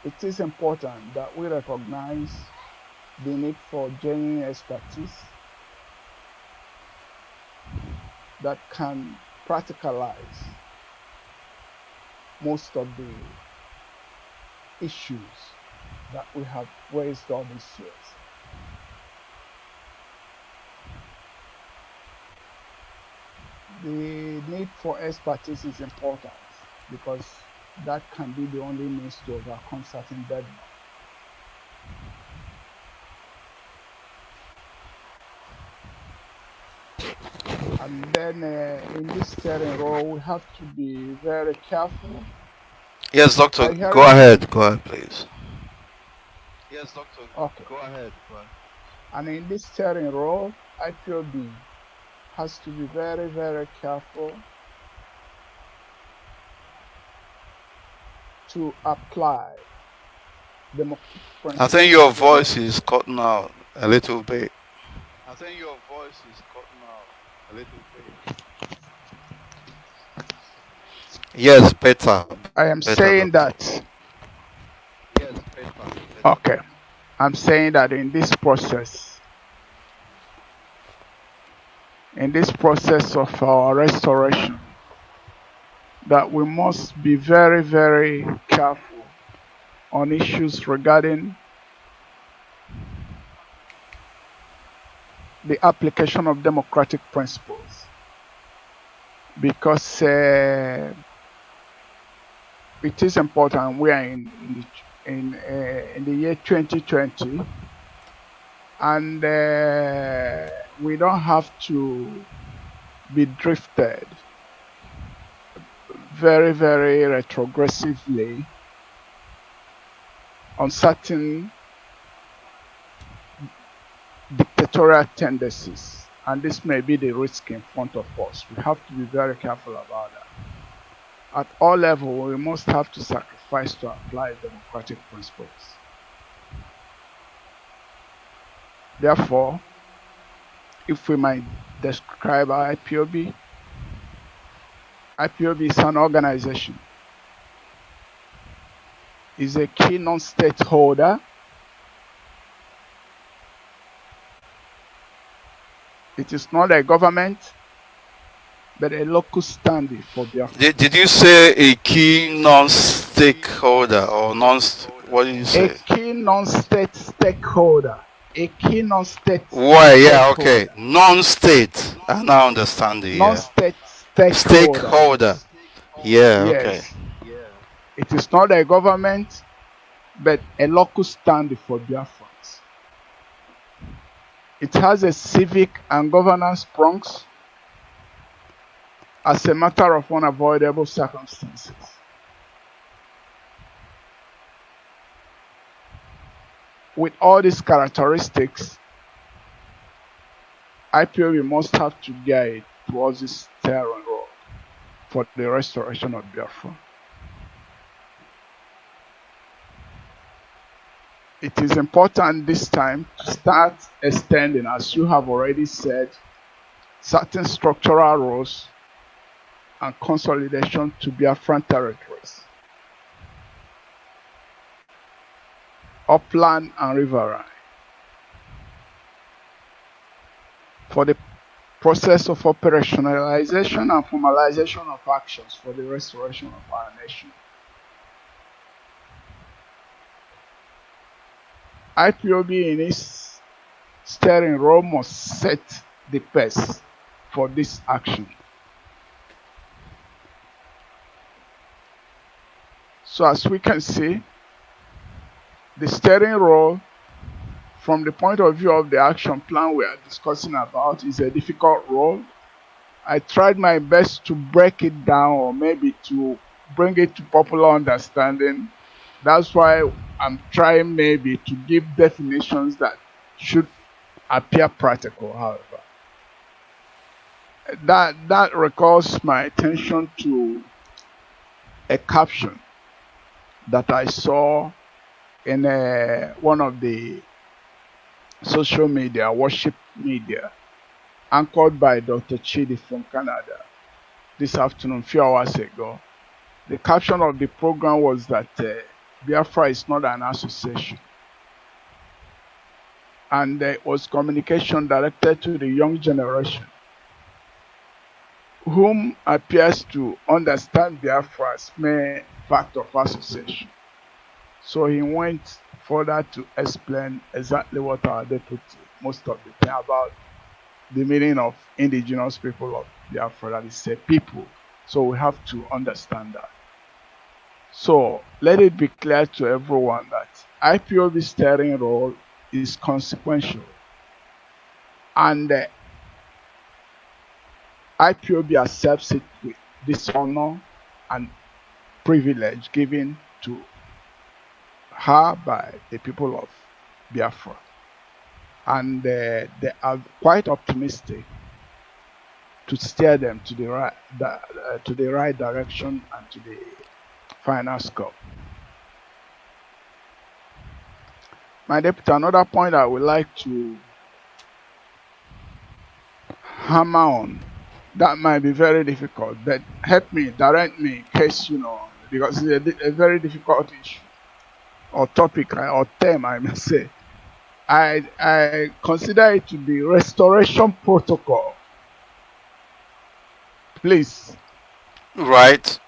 it is important that we recognize the need for genuine expertise that can practicalize most of the issues that we have raised all these years. The need for expertise is important because that can be the only means to overcome certain deadlines. And then in this steering role, we have to be very careful. Yes, doctor, go ahead, please. Yes, doctor, okay. Go ahead. And in this steering role, IPOB has to be very, very careful to apply democratic principles. I think your voice is cutting out a little bit. Yes, better. I am Better, saying doctor. that, okay, I'm saying that in this process of our restoration, that we must be very, very careful on issues regarding the application of democratic principles, because it is important. We are in the year 2020, and we don't have to be drifted very, very retrogressively on certain dictatorial tendencies, and this may be the risk in front of us. We have to be very careful about that. At all levels, we must have to sacrifice to apply democratic principles. Therefore, if we might describe our IPOB is an organization, is a key non-stakeholder. It is not a government, but a local standing for Biafra. Did you say a key non-stakeholder or what did you A say? key non-state stakeholder. A key non-state Why? Yeah, stakeholder. okay. Non-state. I now understand the Non-state stakeholder. stakeholder. Yeah, okay. Yes. It is not a government, but a local standing for Biafrans. It has a civic and governance prongs as a matter of unavoidable circumstances. With all these characteristics, IPOB must have to guide towards this steering role for the restoration of Biafra. It is important this time to start extending, as you have already said, certain structural roles and consolidation to Biafran territories, upland and riverine, for the process of operationalization and formalization of actions for the restoration of our nation. IPOB in its steering role must set the pace for this action. So as we can see, the steering role from the point of view of the action plan we are discussing about is a difficult role. I tried my best to break it down, or maybe to bring it to popular understanding. That's why I'm trying maybe to give definitions that should appear practical, however. That recalls my attention to a caption that I saw in one of the social media, worship media, anchored by Dr. Chidi from Canada this afternoon, a few hours ago. The caption of the program was that Biafra is not an association. And there was communication directed to the young generation, whom appears to understand Biafra's main fact of association. So he went further to explain exactly what our deputy most of the time about the meaning of indigenous people of Biafra, that is a people. So we have to understand that. So let it be clear to everyone that IPOB's steering role is consequential, and IPOB accepts it with dishonor and privilege given to her by the people of Biafra, and they are quite optimistic to steer them to the right direction and to the final scope. My deputy, another point I would like to hammer on That might be very difficult, but help me, direct me in case, because it's a very difficult issue or topic or term, I must say. I consider it to be restoration protocol. Please. Right.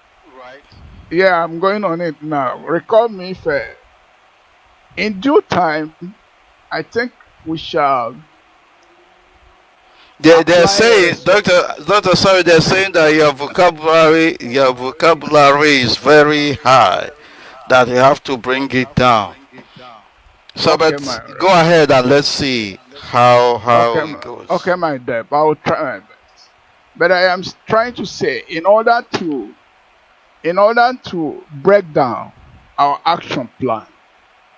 Yeah, I'm going on it now. Recall me if in due time, I think we shall They're apply a saying, Doctor, sorry, they're saying that your vocabulary is very high, that you have to bring it down. So, Okay, but go ahead and let's see how it goes. okay, my deb. I will try my best. But I am trying to say, in order to break down our action plan,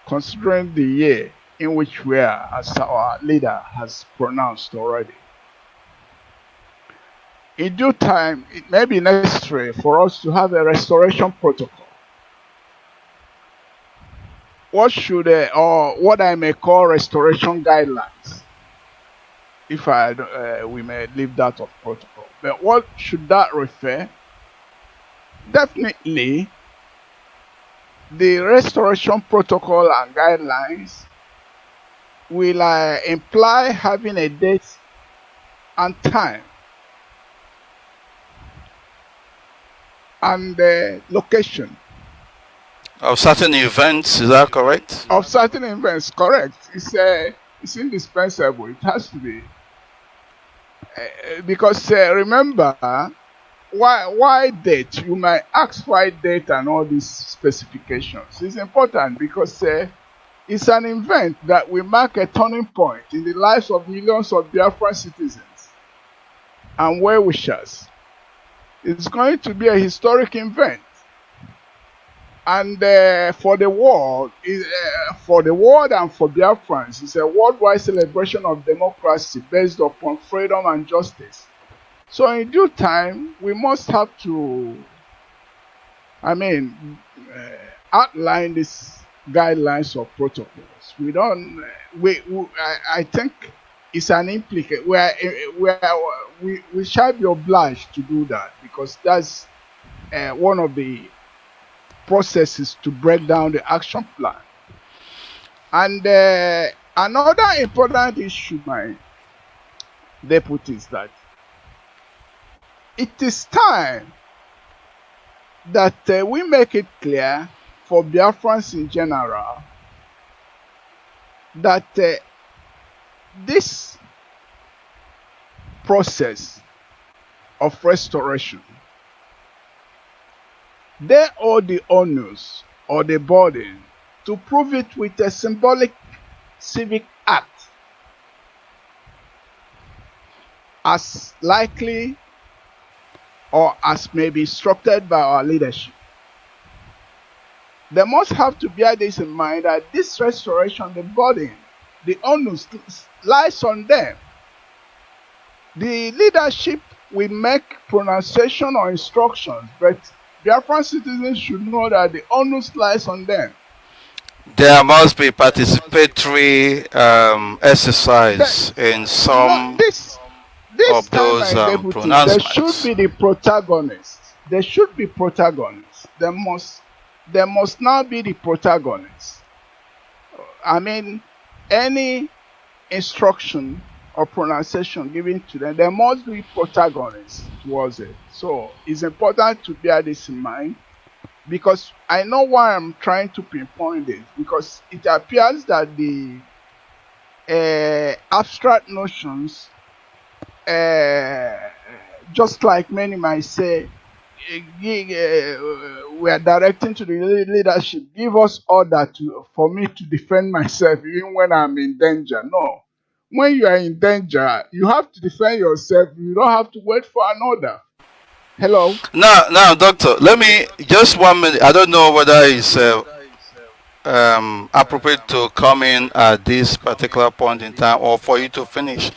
considering the year in which we are, as our leader has pronounced already, in due time, it may be necessary for us to have a restoration protocol. Or what I may call restoration guidelines, if we may leave that of protocol. But what should that refer? Definitely, the restoration protocol and guidelines will imply having a date and time and location Of certain events, is that correct? of certain events. Correct. It's indispensable. It has to be because remember, why date? You might ask why date and all these specifications. It's important because it's an event that will mark a turning point in the lives of millions of Biafran citizens and well-wishers. It's going to be a historic event. And for the world and for Biafrans, it's a worldwide celebration of democracy based upon freedom and justice. So in due time, we must have to, outline these guidelines or protocols. I think it's an implicate. We shall be obliged to do that because that's one of the processes to break down the action plan. And another important issue, my deputy, is that it is time that we make it clear for Biafrans in general that this process of restoration, they owe the onus or the burden to prove it with a symbolic civic act as likely or as may be instructed by our leadership. They must have to bear this in mind that this restoration, the burden, the onus lies on them. The leadership will make pronunciation or instructions, but Biafran citizens should know that the onus lies on them. There must be participatory exercise in some this of time, those my deputy, there should pronouncements. be the protagonists. There should be protagonists. There must now be the protagonists. Any instruction or pronunciation given to them, there must be protagonists towards it. So it's important to bear this in mind because I know why I'm trying to pinpoint this, because it appears that the abstract notions, just like many might say, we are directing to the leadership, give us order for me to defend myself even when I'm in danger. No. When you are in danger, you have to defend yourself. You don't have to wait for an order. Hello? Now, doctor, let me just 1 minute. I don't know whether it's appropriate to come in at this particular point in time or for you to finish.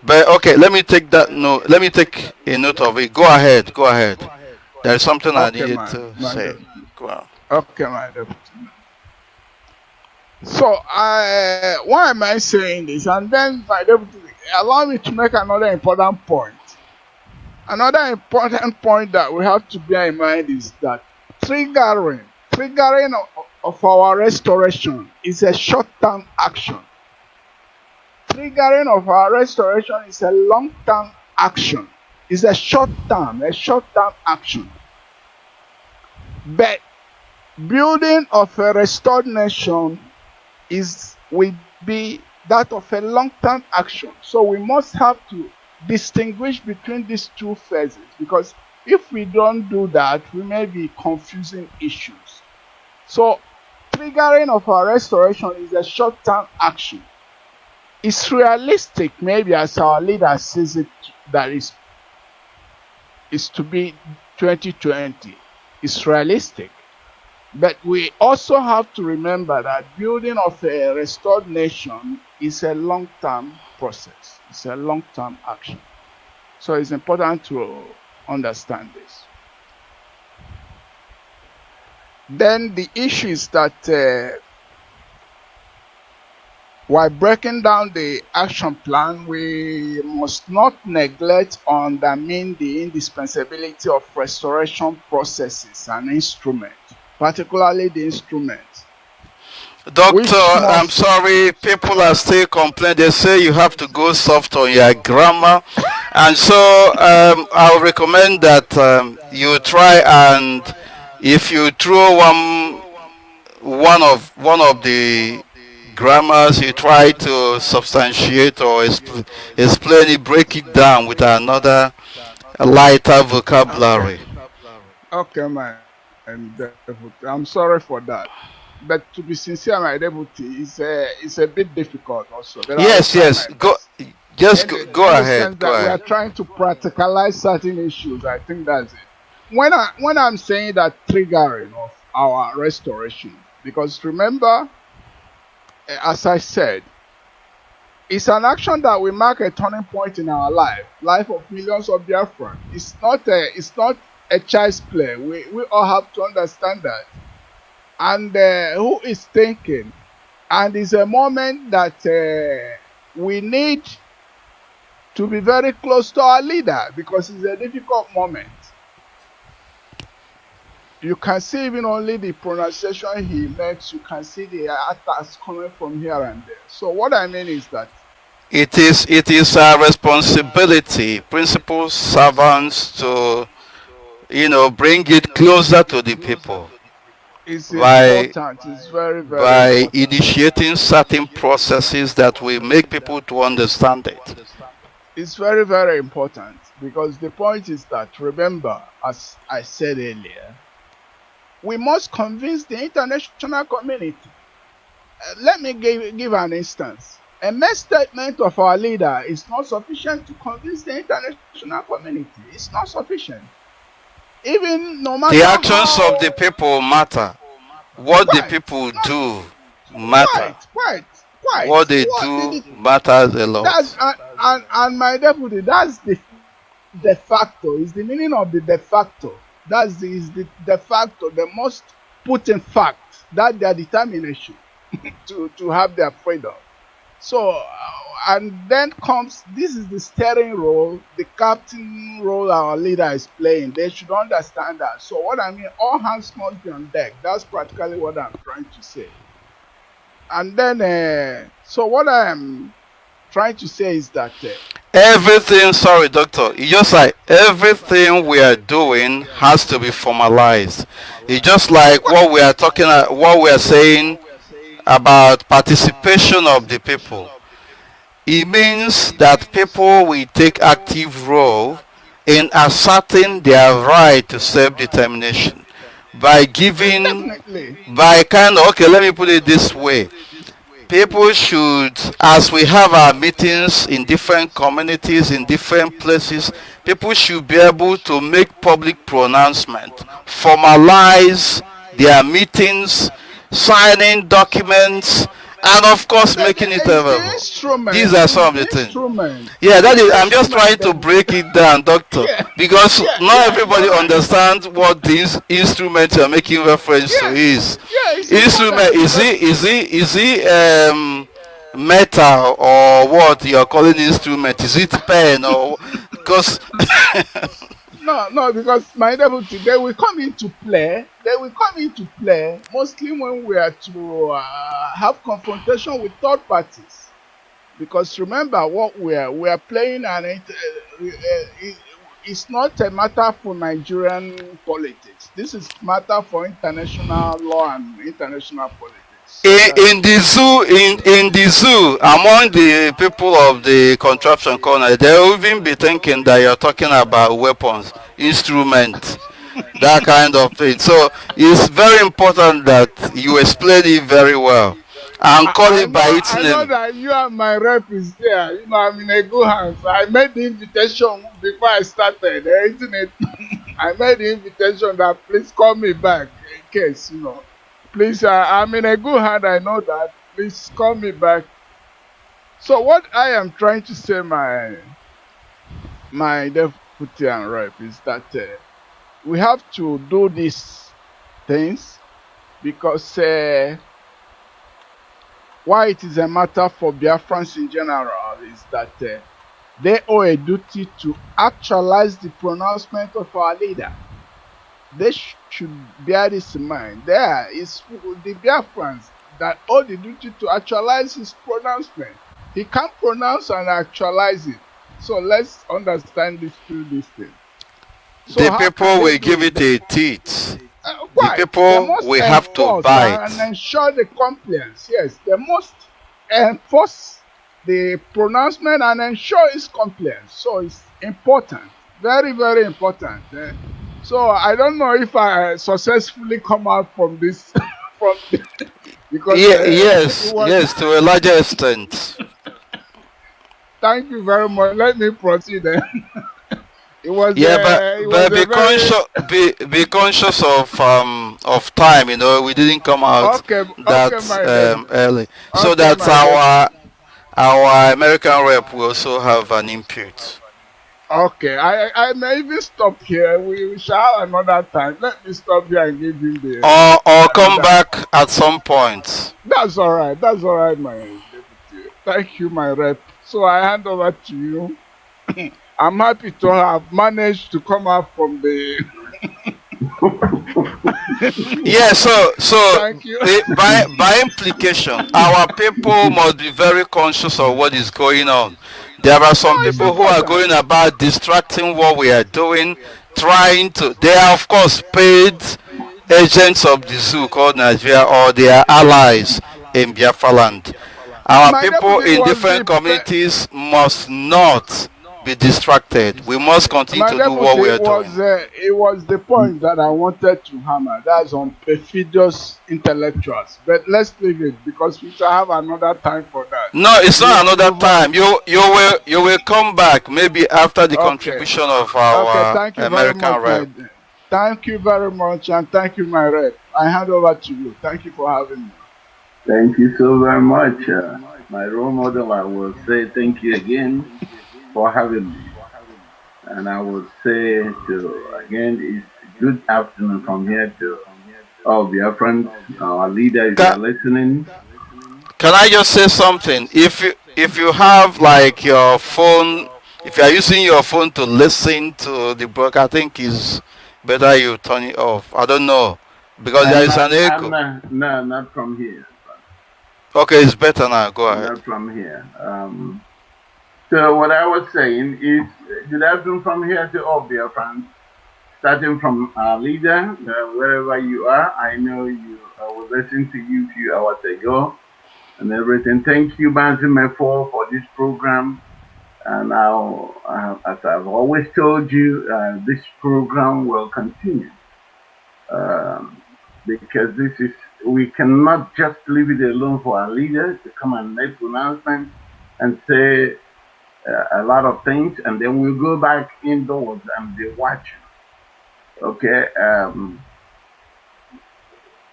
But okay, let me take that note. Let me take a note of it. Go ahead. Go ahead. There's something I Okay, needed to say. Go on. Okay, my deputy. So, why am I saying this? And then, my deputy, allow me to make another important point. Another important point that we have to bear in mind is that triggering of our restoration is a short-term action. Triggering of our restoration is a long-term action. It's a short-term action. But building of a restored nation will be that of a long-term action. So we must have to distinguish between these two phases, because if we don't do that, we may be confusing issues. So triggering of our restoration is a short-term action. It's realistic, maybe as our leader says it, that is to be 2020. It's realistic. But we also have to remember that building of a restored nation is a long-term process. It's a long-term action. So it's important to understand this. Then the issue is that while breaking down the action plan, we must not neglect or undermine the indispensability of restoration processes and instruments, particularly the instruments. Doctor, I'm sorry, people are still complaining. They say you have to go soft on your grammar. And so I'll recommend that you try, and if you throw one of the grammars, you try to substantiate or explain it, break it down with another lighter vocabulary. Okay, my deputy. I'm sorry for that. But to be sincere, my deputy, it's a bit difficult also. But I will Yes, try my yes. best. Go In the sense ahead. Go that we are ahead. trying to practicalize certain issues, I think that's it. When I'm saying that triggering of our restoration, because remember, as I said, it's an action that will mark a turning point in our life of millions of Biafran. It's not a child's play. We all have to understand that. And who is thinking? And it's a moment that we need to be very close to our leader, because it's a difficult moment. You can see even only the pronunciation he makes, you can see the attacks coming from here and there. So what I mean is that It is our responsibility, principal servants, to bring it closer to the people it's by important. It's very, very by important. initiating certain processes that will make people to understand it. It's very, very important, because the point is that, remember, as I said earlier, we must convince the international community. Let me give an instance. A mere statement of our leader is not sufficient to convince the international community. It's not sufficient. Even no matter The actions how of the people matter. What the quite, people do matter. quite. What they do matters a lot. That's and my deputy. That's the de facto. Is the meaning of the de facto. Is the de facto, the most potent fact, that their determination to have their freedom. So and then comes, this is the steering role, the captain role our leader is playing. They should understand that. So what I mean, all hands must be on deck. That's practically what I'm trying to say. And then so what I am trying to say is that Everything, sorry, doctor, it's just like everything we are doing has to be formalized. It's just like what we are saying about participation of the people. It means that people will take active role in asserting their right to self-determination by giving, definitely, by kind of, okay, let me put it this way. People should, as we have our meetings in different communities, in different places, people should be able to make public pronouncement, formalize their meetings, signing documents, and of course making it it's the available. instrument. These are It's some of the the things. instrument. Yeah, It's that is. the I'm just trying instrument. to break it down, doctor, Yeah, because not everybody You're right. understands what this instrument you're making reference to Yeah, is. yeah. It's Instrument important, because is he metal or what you're calling instrument? Is it pen or because No, because my deputy, they will come into play. They will come into play mostly when we are to have confrontation with third parties. Because remember what we are playing, and it's not a matter for Nigerian politics. This is matter for international law and international politics. So that's in the zoo in the zoo among the people of the contraption corner, they'll even be thinking that you're talking about weapons, instruments, that kind of thing. So it's very important that you explain it very well and call it by its I know name. that you and my rep is there. You know, I'm in a good hands. I made the invitation before I started, isn't it? I made the invitation that please call me back in case, you know. Please, I'm in a good hand. I know that. Please call me back. So what I am trying to say, my deputy and rep, is that we have to do these things because why it is a matter for Biafrans in general is that they owe a duty to actualize the pronouncement of our leader. They should bear this in mind. There is the Biafrans that owe the duty to actualize his pronouncement. He can't pronounce and actualize it. So let's understand this through this thing. So The how can people they will do give it? it a teeth. The Why? They people must will have to enforce bite. and ensure the compliance. Yes, they must enforce the pronouncement and ensure its compliance. So it's important, very, very important. So I don't know if I successfully come out from this, from because it was. Yes, to a larger extent. Thank you very much. Let me proceed. It was Yeah, it was but a very be conscious of time. You know, we didn't come out okay, that my deputy. early, so Okay, that my deputy. our American rep will also have an input. Okay, I may even stop here. We shall have another time. Let me stop here and give him the Or come another. back at some point. That's all right. That's all right, my deputy. Thank you, my rep. So I hand over to you. I'm happy to have managed to come out from the. Yeah, so Thank you. by implication, our people must be very conscious of what is going on. There are No, some it's people who are important. going about distracting what we are doing, trying to. They are of course paid agents of the zoo called Nigeria, or they are allies in Biafra land. Our My people deputy in was different communities must not be distracted. We must continue my to do what deputy we are doing. it was the point that I wanted to hammer. That's on perfidious intellectuals. But let's leave it because we shall have another time for that. No, it's not another You've time. You will come back maybe after the okay. contribution of Okay, our thank you very American much, rep. thank you very much, and thank you, my rep. I hand over to you. Thank you for having me. Thank you so very much. My role model, I will say thank you again for having me. And I will say again, it's good afternoon from here to all Biafrans, our leader, if you're Can, listening. can I just say something? If you have like your phone, if you are using your phone to listen to the book, I think is better you turn it off. I don't know because there is an I'm echo. not, no, not from here. Okay, it's better now. Go ahead. Not from here. So what I was saying is, good afternoon from here to all Biafrans. Starting from our leader, wherever you are, I know you was listening to you a few hours ago and everything. Thank you, Mazi Mefor, for this program. And now, as I've always told you, this program will continue because we cannot just leave it alone for our leader to come and make pronouncements and say a lot of things, and then we'll go back indoors and be watching. Okay,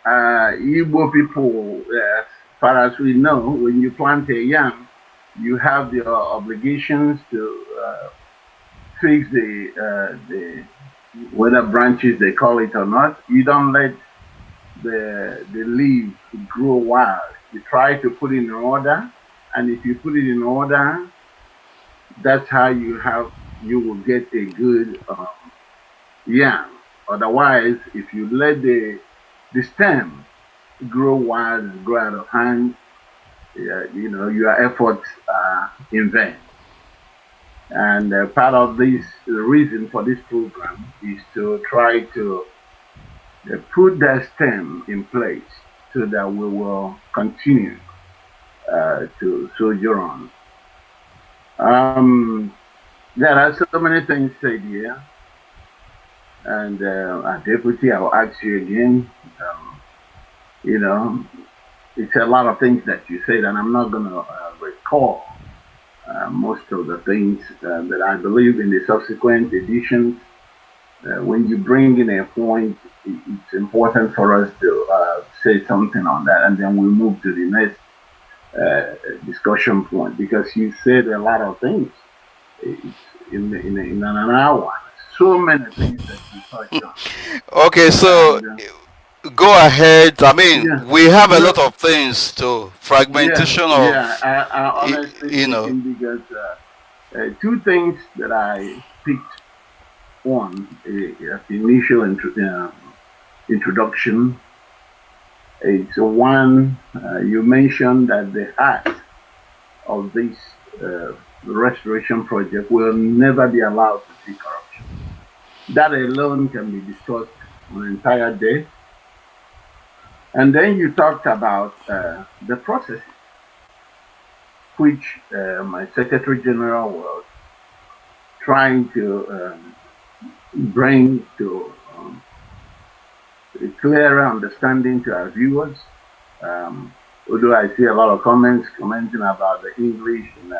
Igbo people, as far as we know, when you plant a yam, you have the obligations to fix the whether branches they call it or not. You don't let the leaves grow wild. You try to put it in order and if you put it in order, that's how you will get a good yam. Otherwise, if you let the stem grow wild and grow out of hand, your efforts are in vain. And part of this, the reason for this program is to try to put that stem in place so that we will continue to sojourn. There are so many things said here, and Deputy, I'll ask you again. You know, it's a lot of things that you said, and I'm not going to recall most of the things that I believe in the subsequent editions. When you bring in a point, it's important for us to say something on that, and then we move to the next discussion point, because you said a lot of things. It's in an hour. So many things that you touched on. Okay, so And go ahead. I mean, yeah, we have a no, lot of things to yeah, fragmentation of, yeah. I honestly you know. speaking, because two things that I picked on at the initial introduction. It's one, you mentioned that the heart of this restoration project will never be allowed to see corruption. That alone can be discussed on an entire day. And then you talked about the processes which my Secretary General was trying to bring to a clearer understanding to our viewers. Although I see a lot of comments commenting about the English and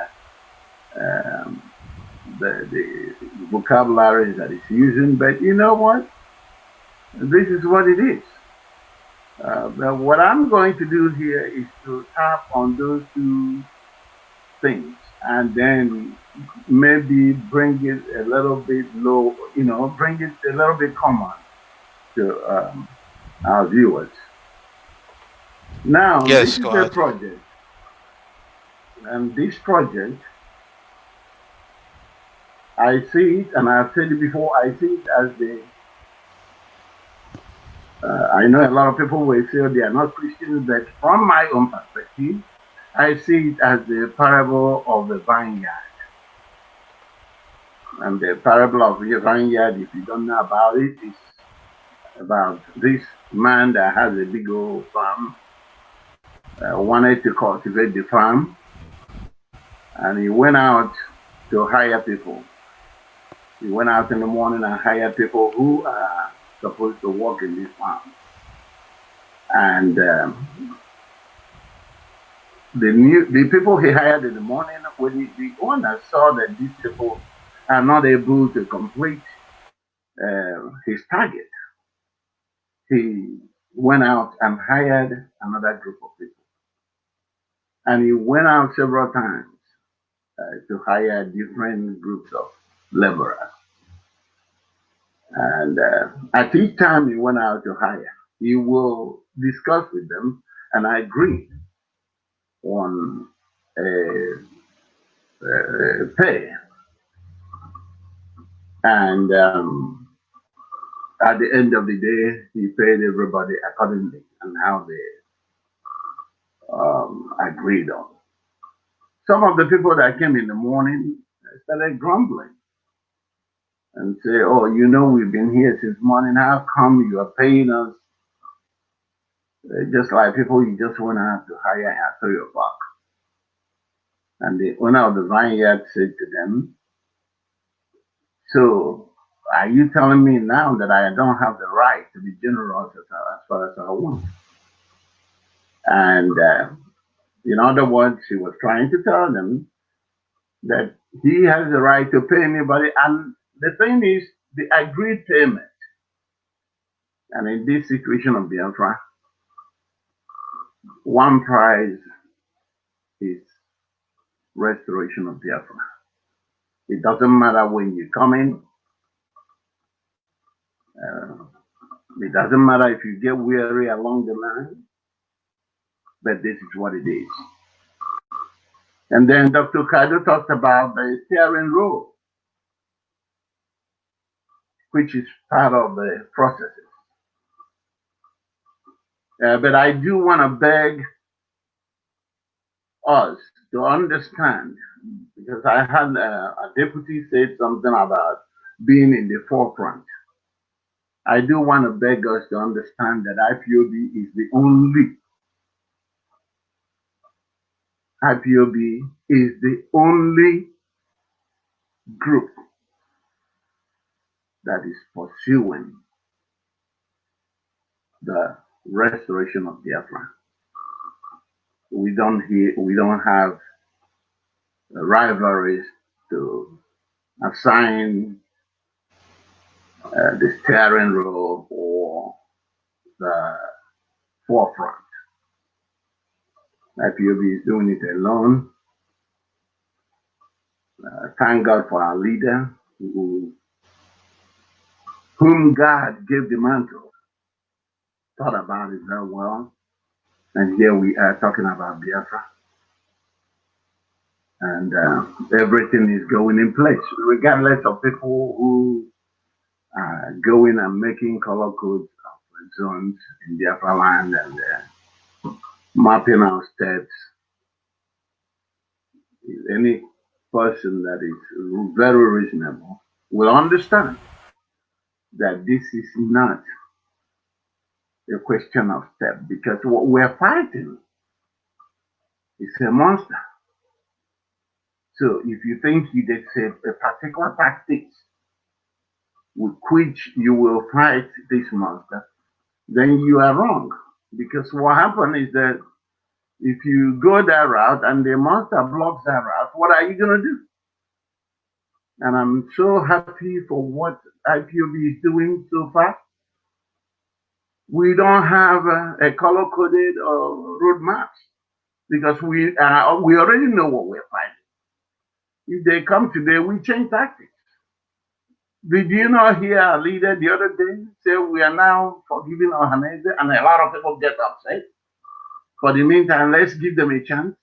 the vocabulary that it's using, but you know what? This is what it is. But what I'm going to do here is to tap on those two things and then maybe bring it a little bit low, bring it a little bit common to our viewers. Now, this Yes, is go a ahead. project, and this project, I see it, and I've said it before, I see it as I know a lot of people will say they are not Christians, but from my own perspective, I see it as the parable of the vineyard. And the parable of the vineyard, if you don't know about it, is about this man that has a big old farm, wanted to cultivate the farm, and he went out to hire people. He went out in the morning and hired people who are supposed to work in this farm. And the people he hired in the morning, when the owner saw that these people are not able to complete his target, he went out and hired another group of people. And he went out several times to hire different groups of laborers. And at each time he went out to hire, he will discuss with them and agree on pay. And at the end of the day, he paid everybody accordingly and how they agreed on. Some of the people that came in the morning started grumbling and say, "Oh, we've been here since morning. How come you are paying us just like people you just went out to hire at 3 o'clock?" And the owner of the vineyard said to them, "So, are you telling me now that I don't have the right to be generous as far as I want?" And in other words, he was trying to tell them that he has the right to pay anybody. And the thing is, the agreed payment. And in this situation of Biafra, one prize is restoration of Biafra. It doesn't matter when you come in. Uh, it doesn't matter if you get weary along the line, but this is what it is. And then Dr. Kado talked about the steering role, which is part of the processes. But I do want to beg us to understand, because I had a deputy say something about being in the forefront. I do want to beg us to understand that IPOB is the only group that is pursuing the restoration of Biafra. We don't have rivalries to assign the steering role or the forefront. IPOB is doing it alone. Thank God for our leader, whom God gave the mantle, thought about it very well. And here we are talking about Biafra. And everything is going in place, regardless of people who are going and making color codes of zones in Biafra land and mapping out steps. Any person that is very reasonable will understand that this is not a question of step, because what we're fighting is a monster. So if you think there's a particular tactics with which you will fight this monster, then you are wrong. Because what happens is that if you go that route and the monster blocks that route, what are you going to do? And I'm so happy for what IPOB is doing so far. We don't have a color-coded roadmap because we already know what we're fighting. If they come today, we change tactics. Did you not hear our leader the other day say we are now forgiving Ohaneze, and a lot of people get upset? For the meantime, let's give them a chance.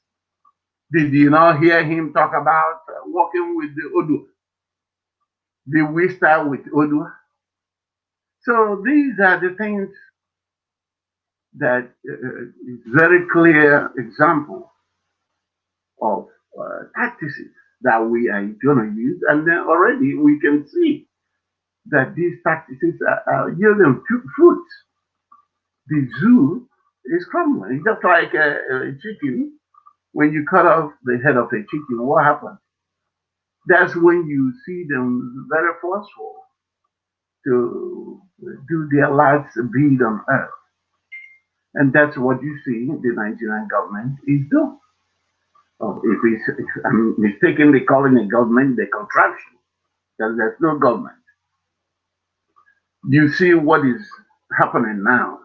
Did you not hear him talk about working with the Odu? Did we start with Odu? So these are the things that is very clear example of tactics that we are going to use, and then already we can see that these tactics are yielding fruits. The zoo is crumbling. It's just like a chicken. When you cut off the head of a chicken, what happens? That's when you see them very forceful to do their last deed on earth. And that's what you see the Nigerian government is doing. If I'm mistakenly calling it government, the contraption, because there's no government. You see what is happening now.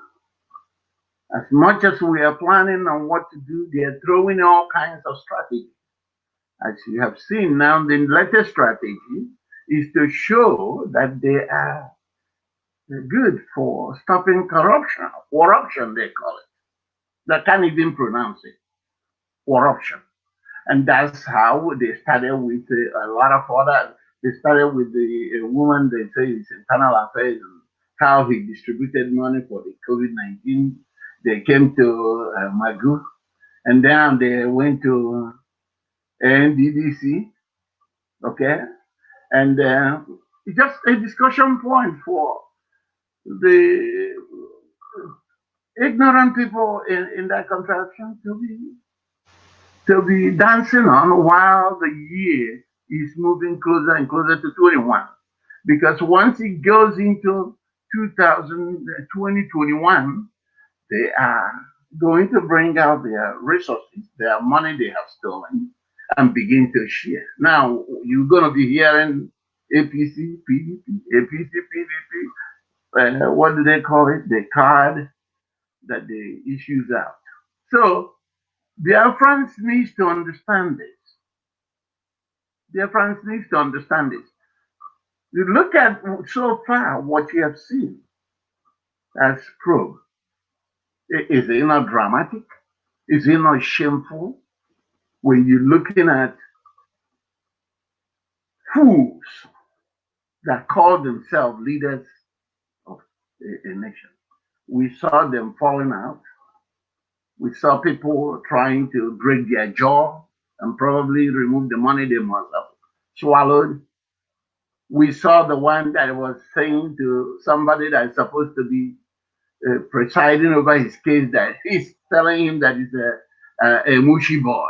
As much as we are planning on what to do, they are throwing all kinds of strategies. As you have seen now, the latest strategy is to show that they are good for stopping corruption. Corruption, they call it. They can't even pronounce it. Corruption. And that's how they started with a lot of other. They started with the woman, they say it's internal affairs, and how he distributed money for the COVID-19. They came to Magu, and then they went to NDDC, okay? And it's just a discussion point for the ignorant people in that contraption to be dancing on while the year is moving closer and closer to 21. Because once it goes into 2021, they are going to bring out their resources, their money they have stolen, and begin to share. Now, you're going to be hearing APC, PDP, APC, PDP, what do they call it? The card that they issues out. So, Biafrans needs to understand this. Biafrans needs to understand this. You look at so far what you have seen as probe. Is it not dramatic? Is it not shameful? when you're looking at fools that call themselves leaders of a nation, we saw them falling out. We saw people trying to break their jaw and probably remove the money they must have swallowed. We saw the one that was saying to somebody that is supposed to be presiding over his case that he's telling him that he's a mushy boy.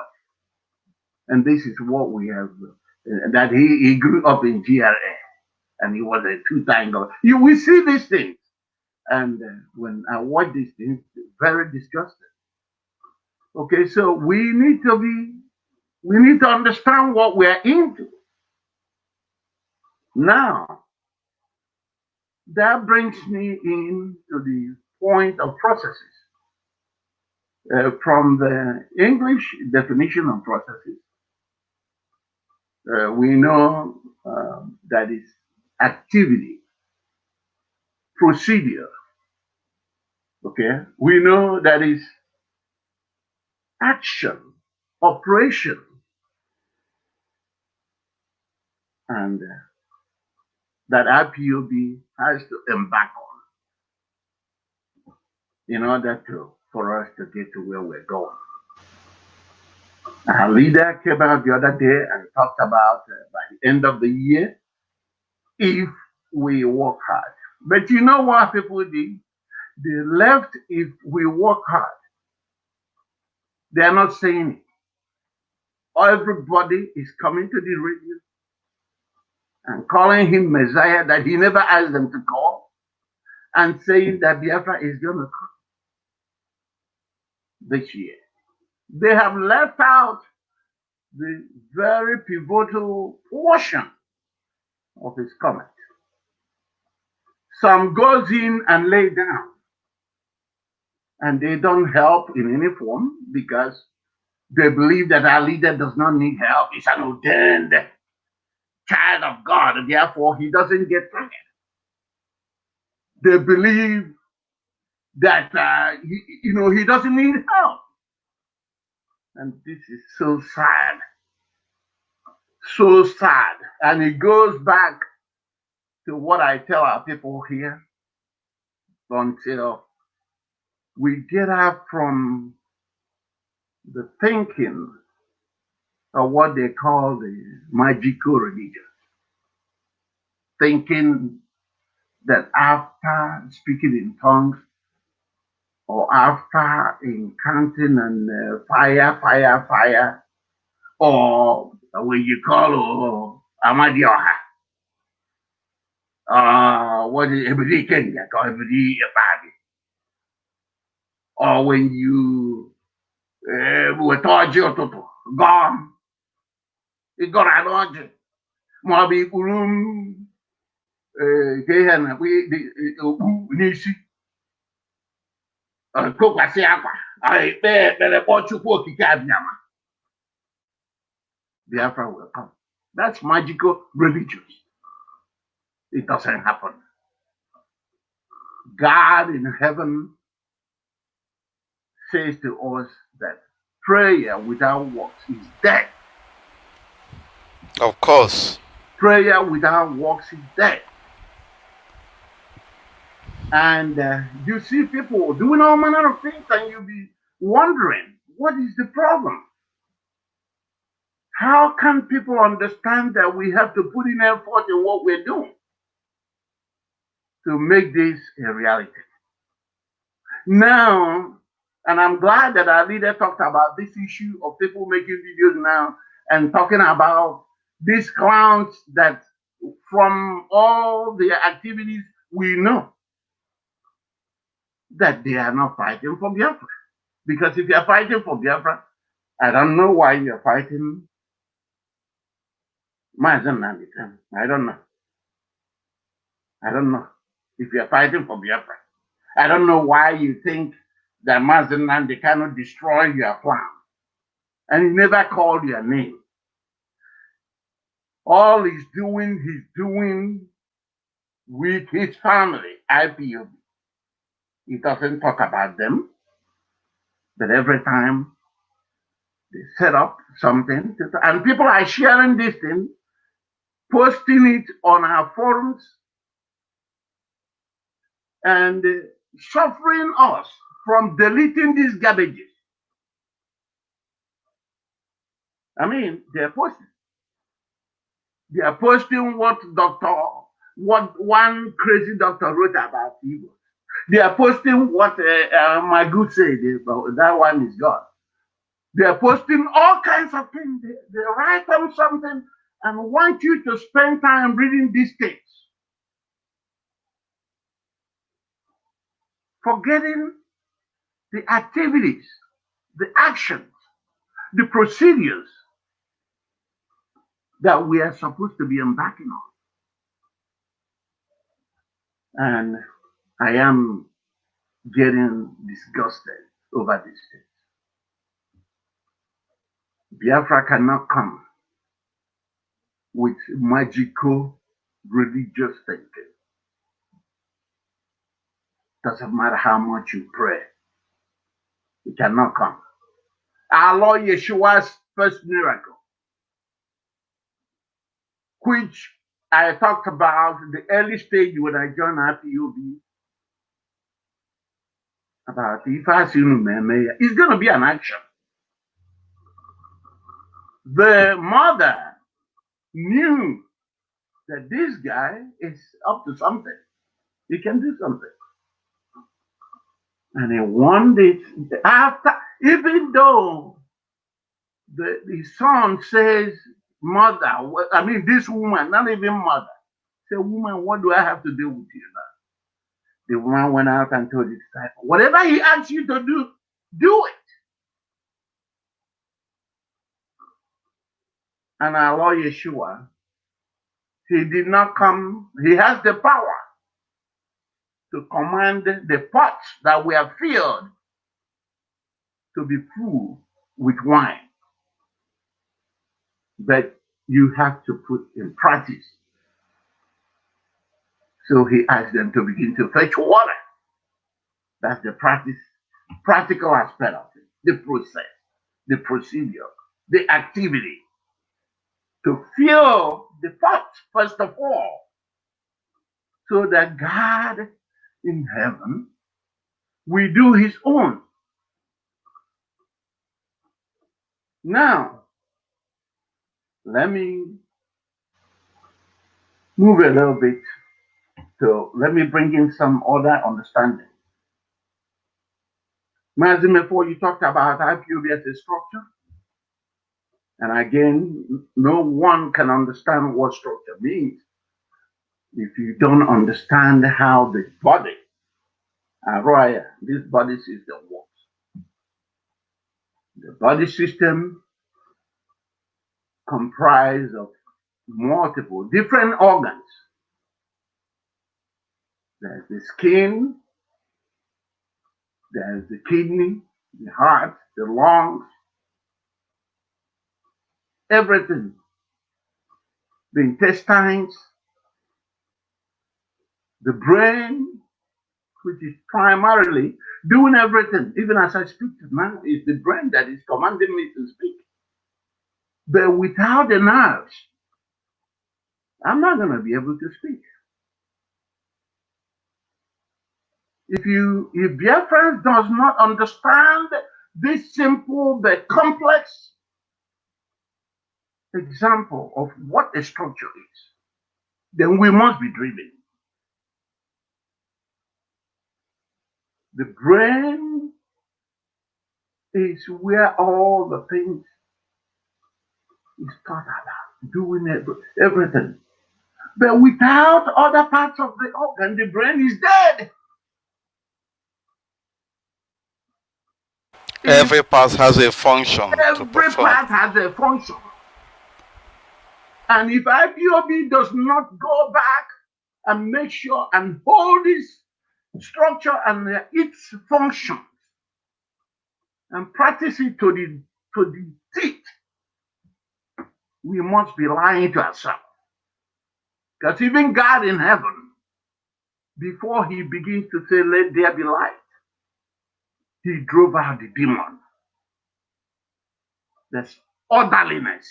And this is what we have, that he grew up in GRA and he was a two-time governor. We see these things. And when I watch these things, very disgusting. Okay, so we need to understand what we're into. Now, that brings me in to the point of processes. From the English definition of processes, we know that is activity, procedure. Okay, we know that is action, operation, and that IPOB has to embark on in order for us to get to where we're going. Our leader came out the other day and talked about by the end of the year, if we work hard. But you know what people did? They left if we work hard. They're not saying it. Everybody is coming to the radio and calling him Messiah that he never asked them to call and saying that Biafra is going to come this year. They have left out the very pivotal portion of his comment. Some goes in and lay down, and they don't help in any form because they believe that our leader does not need help. He's an ordained child of God, and therefore he doesn't get tired. They believe that he doesn't need help, and this is so sad, so sad. And it goes back to what I tell our people here until we get out from the thinking of what they call the magical religion, thinking that after speaking in tongues or after encountering and fire, or when you call Amadioha, what is every Kenya, every body, or when you were told you to gone, it got a lodge, Mobby room, Gahan, Nisi, Kokasiaka, I better watch you work, Biafra will come. That's magical religion. It doesn't happen. God in heaven says to us that prayer without works is dead. Of course. Prayer without works is dead. And you see people doing all manner of things, and you'll be wondering, what is the problem? How can people understand that we have to put in effort in what we're doing to make this a reality? Now, and I'm glad that our leader talked about this issue of people making videos now and talking about these clowns that from all their activities, we know that they are not fighting for Biafra. Because if you're fighting for Biafra, I don't know why you're fighting Mazi Uche Mefor. I don't know. I don't know. If you're fighting for Biafra, I don't know why you think that Mazi Uche Mefor cannot destroy your plan. And he never called your name. All he's doing with his family, IPOB. He doesn't talk about them, but every time They set up something, and people are sharing this thing, posting it on our forums, and suffering us from deleting these garbages. I mean, they're posting. They are posting what one crazy doctor wrote about evil. They are posting what my good said. That one is God. They are posting all kinds of things. They write on something and want you to spend time reading these things, forgetting the activities, the actions, the procedures that we are supposed to be embarking on. And I am getting disgusted over this thing. Biafra cannot come with magical religious thinking. Doesn't matter how much you pray, it cannot come. Our Lord Yeshua's first miracle, which I talked about the early stage when I joined Ipob, about if I see it's going to be an action. The mother knew that this guy is up to something. He can do something. And he wanted after, even though the son says, mother, I mean, this woman, not even mother, say, woman, what do I have to do with you now? The woman went out and told his disciple, whatever he asks you to do, do it. And our Lord Yeshua, he did not come, he has the power to command the pots that were filled to be full with wine. But you have to put in practice. So he asked them to begin to fetch water. That's the practical aspect of it, the process, the procedure, the activity. To fill the pot, first of all, so that God in heaven will do his own. Now, let me move a little bit let me bring in some other understanding. Mazi Mefor, you talked about Ipob as a structure. And again, no one can understand what structure means if you don't understand how the body, Araya, this body system works. The body system comprised of multiple different organs. There's the skin, there's the kidney, the heart, the lungs, everything. The intestines, the brain, which is primarily doing everything. Even as I speak now, it's the brain that is commanding me to speak. But without the nerves, I'm not going to be able to speak. If Biafran does not understand this simple but complex example of what a structure is, then we must be driven. The brain is where all the things is thought about, doing everything. But without other parts of the organ, the brain is dead. Every part has a function to Every perform. part has a function. And if Ipob does not go back and make sure and hold this structure and its functions and practice it to the teeth, we must be lying to ourselves. Because even God in heaven, before he begins to say, let there be light, he drove out the demon. There's orderliness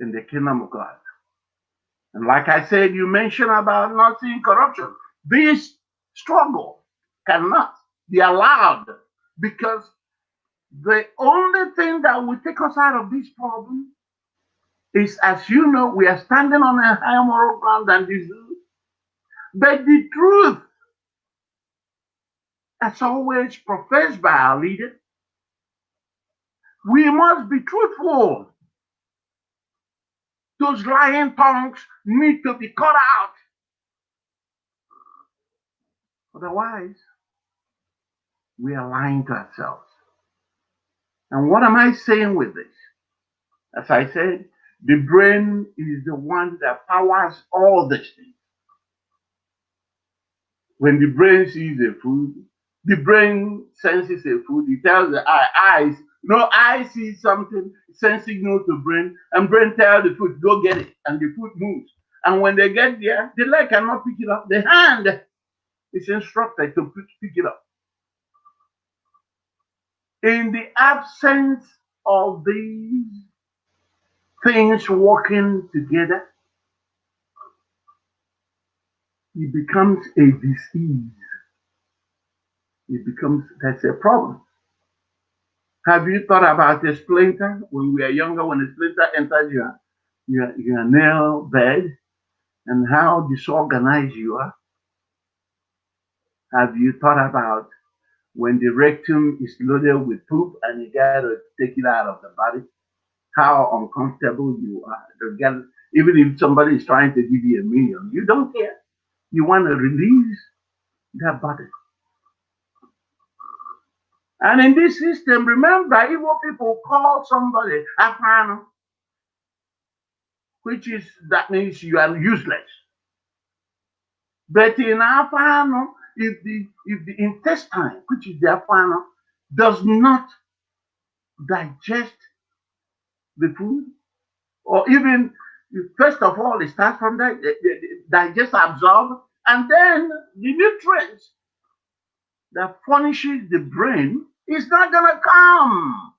in the kingdom of God. And like I said, you mentioned about not seeing corruption. This struggle cannot be allowed because the only thing that will take us out of this problem is, as you know, we are standing on a higher moral ground than this. But the truth, as always professed by our leader, we must be truthful. Those lying tongues need to be cut out. Otherwise, we are lying to ourselves. And what am I saying with this? As I said, the brain is the one that powers all these things. When the brain sees a food, the brain senses a food, it tells the eyes, eye sees something, sends signal to brain, and brain tells the food, go get it, and the food moves. And when they get there, the leg cannot pick it up. The hand is instructed to pick it up. In the absence of these things working together, it becomes a disease. That's a problem. Have you thought about a splinter when we are younger, when a splinter enters your nail bed and how disorganized you are? Have you thought about when the rectum is loaded with poop and you got to take it out of the body? How uncomfortable you are. Even if somebody is trying to give you $1 million, you don't care. You want to release that body. And in this system, remember, Igbo people call somebody Afano, that means you are useless. But in Afano, if the intestine, which is the Afano, does not digest the food, or even, first of all, it starts from that, digest, absorb, and then the nutrients that furnishes the brain is not going to come.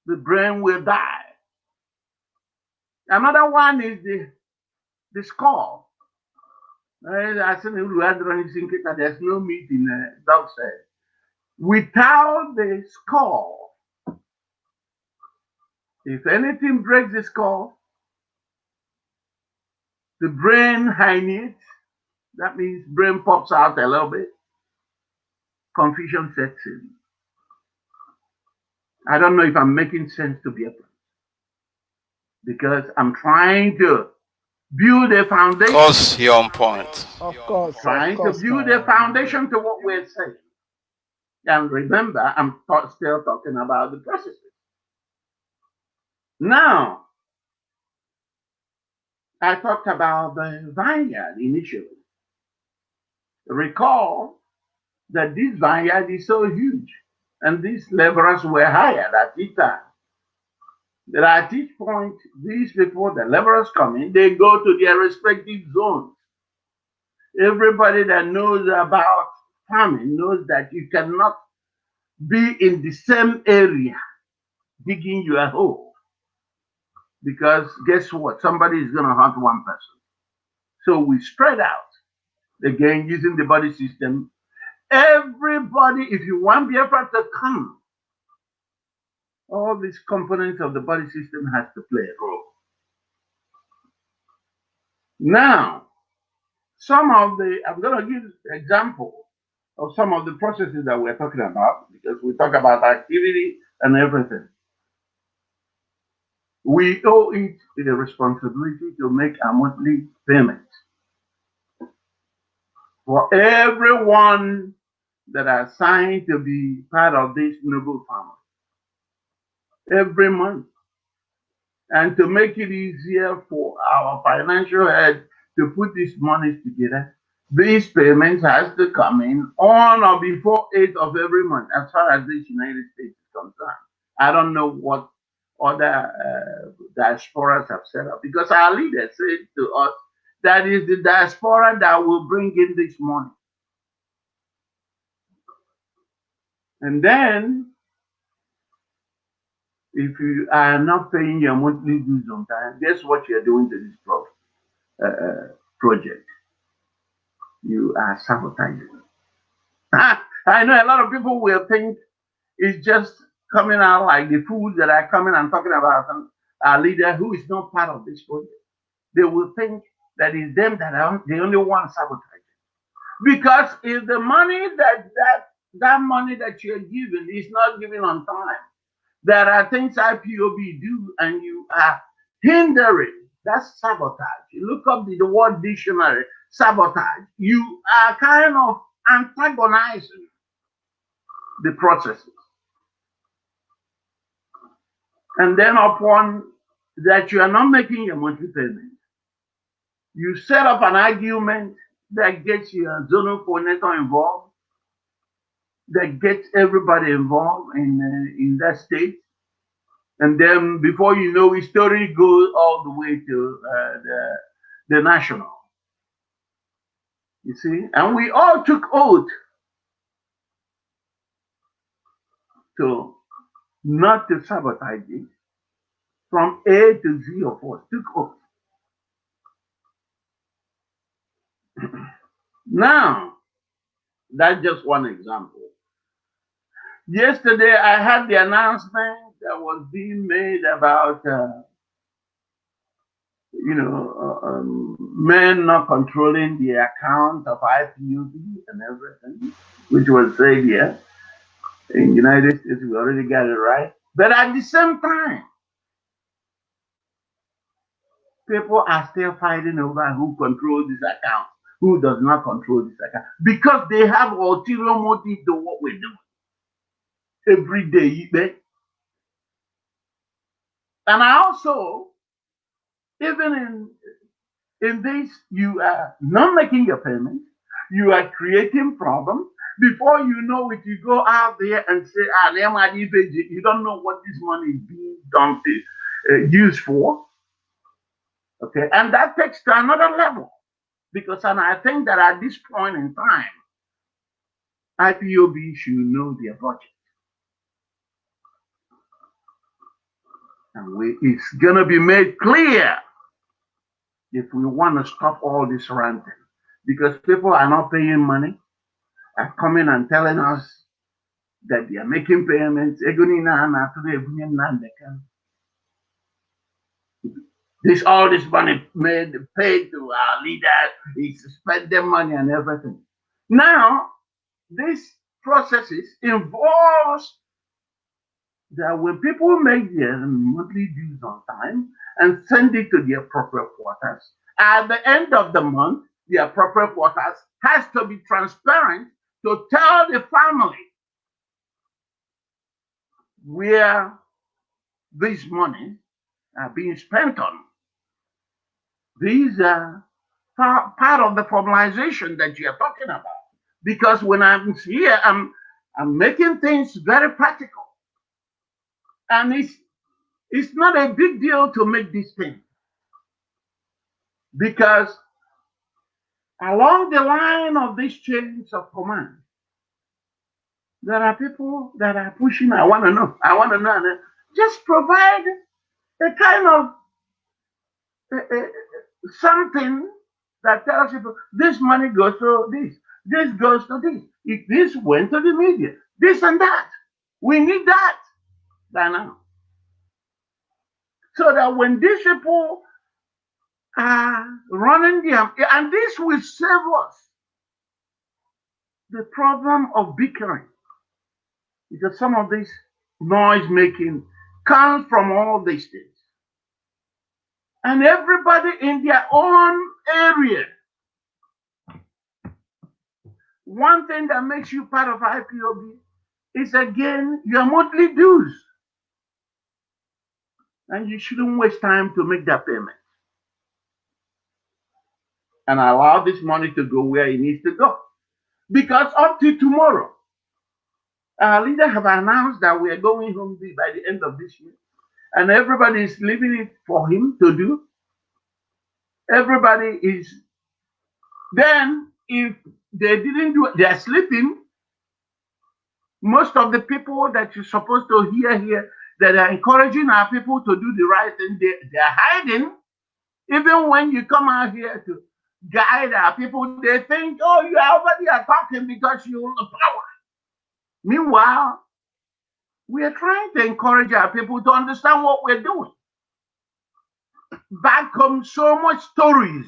The brain will die. Another one is the skull. There's no meat in a dog's head. Without the skull, if anything breaks the skull, the brain herniates. That means brain pops out a little bit. Confusion sets in. I don't know if I'm making sense to be a friend, because I'm trying to build a foundation. Of course, you're on point. Of course. Trying to build a foundation to what we're saying. And remember, I'm still talking about the processes. Now, I talked about the vineyard initially. Recall that this vineyard is so huge, and these laborers were hired at each time. That at each point, these people, the laborers come in, they go to their respective zones. Everybody that knows about farming knows that you cannot be in the same area digging your hole, because guess what? Somebody is going to hunt one person. So we spread out, again, using the body system. Everybody, if you want Biafra to come, all these components of the body system has to play a role. Now, I'm going to give an example of some of the processes that we're talking about, because we talk about activity and everything. We owe it the responsibility to make a monthly payment for everyone that are assigned to be part of this noble family every month. And to make it easier for our financial head to put these monies together, these payments has to come in on or before 8th of every month, as far as this United States is concerned. I don't know what other diasporas have set up, because our leaders said to us that is the diaspora that will bring in this money. And then If you are not paying your monthly dues on time, guess what you're doing to this project? You are sabotaging. I know a lot of people will think it's just coming out like the fools that are coming and talking about a leader who is not part of this project. They will think that it's them that are the only one sabotaging. Because if the money that money that you're giving is not given on time, there are things IPOB do and you are hindering. That's sabotage. You look up the word dictionary, sabotage. You are kind of antagonizing the processes. And then upon that you are not making your monthly payment, you set up an argument that gets your zonal coordinator involved, that gets everybody involved in that state. And then before you know, his story goes all the way to the national. You see? And we all took oath to not to sabotage it. From A to Z of us took oath. Now, that's just one example. Yesterday, I had the announcement that was being made about, men not controlling the account of IPUB and everything, which was said here. In the United States, we already got it right. But at the same time, people are still fighting over who controls this account, who does not control this account, because they have ulterior motive to what we're doing every day. And I also, even in this, you are not making your payment, you are creating problems. Before you know it, you go out there and say, you don't know what this money is being done used for. Okay, and that takes to another level. Because, and I think that at this point in time, IPOB should know their budget. And it's going to be made clear if we want to stop all this ranting. Because people are not paying money, are coming and telling us that they are making payments. All this money paid to our leaders, is spending money and everything. Now, this processes involves that when people make their monthly dues on time and send it to the appropriate quarters, at the end of the month, the appropriate quarters has to be transparent to tell the family where these monies are being spent on. These are part of the formalization that you're talking about. Because when I'm here, I'm making things very practical. And it's not a big deal to make this thing. Because along the line of these chains of command, there are people that are pushing, I want to know. Just provide a kind of something that tells people this money goes to this goes to this. If this went to the media, this and that. We need that by now. So that when these people are running them, and this will save us the problem of bickering. Because some of this noise making comes from all these things. And everybody in their own area. One thing that makes you part of IPOB is, again, your monthly dues. And you shouldn't waste time to make that payment. And allow this money to go where it needs to go. Because up to tomorrow, our leaders have announced that we are going home by the end of this year. And everybody is leaving it for him to do. Everybody is. Then, if they didn't do it, they are sleeping. Most of the people that you're supposed to hear here, that are encouraging our people to do the right thing. They're hiding. Even when you come out here to guide our people, they think, oh, you are already talking because you have power. Meanwhile, we are trying to encourage our people to understand what we're doing. Back come so much stories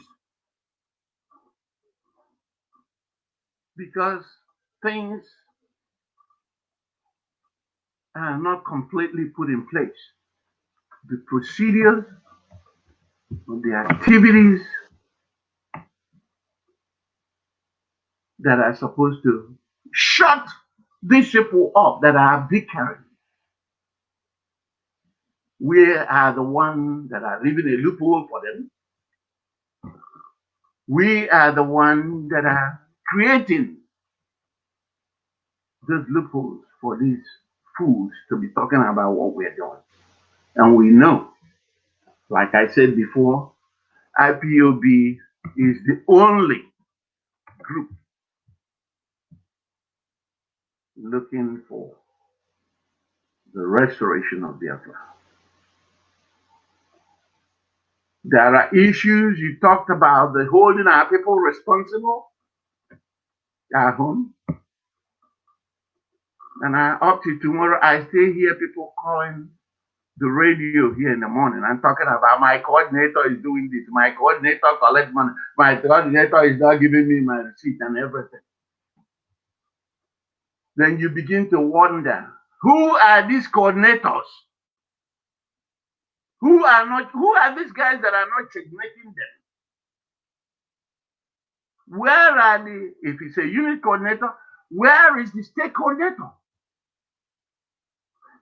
because things are not completely put in place. The procedures, the activities that are supposed to shut these people up that are bickering. We are the ones that are leaving a loophole for them. We are the ones that are creating those loopholes for these fools to be talking about what we're doing. And we know, like I said before, IPOB is the only group looking for the restoration of Biafra. There are issues you talked about, the holding our people responsible at home. And up to tomorrow, I still hear people calling the radio here in the morning. I'm talking about my coordinator is doing this, my coordinator collect money, my coordinator is not giving me my receipt and everything. Then you begin to wonder, who are these coordinators? Who are these guys that are not checkmating them? Where are the, if it's a unit coordinator, where is the state coordinator?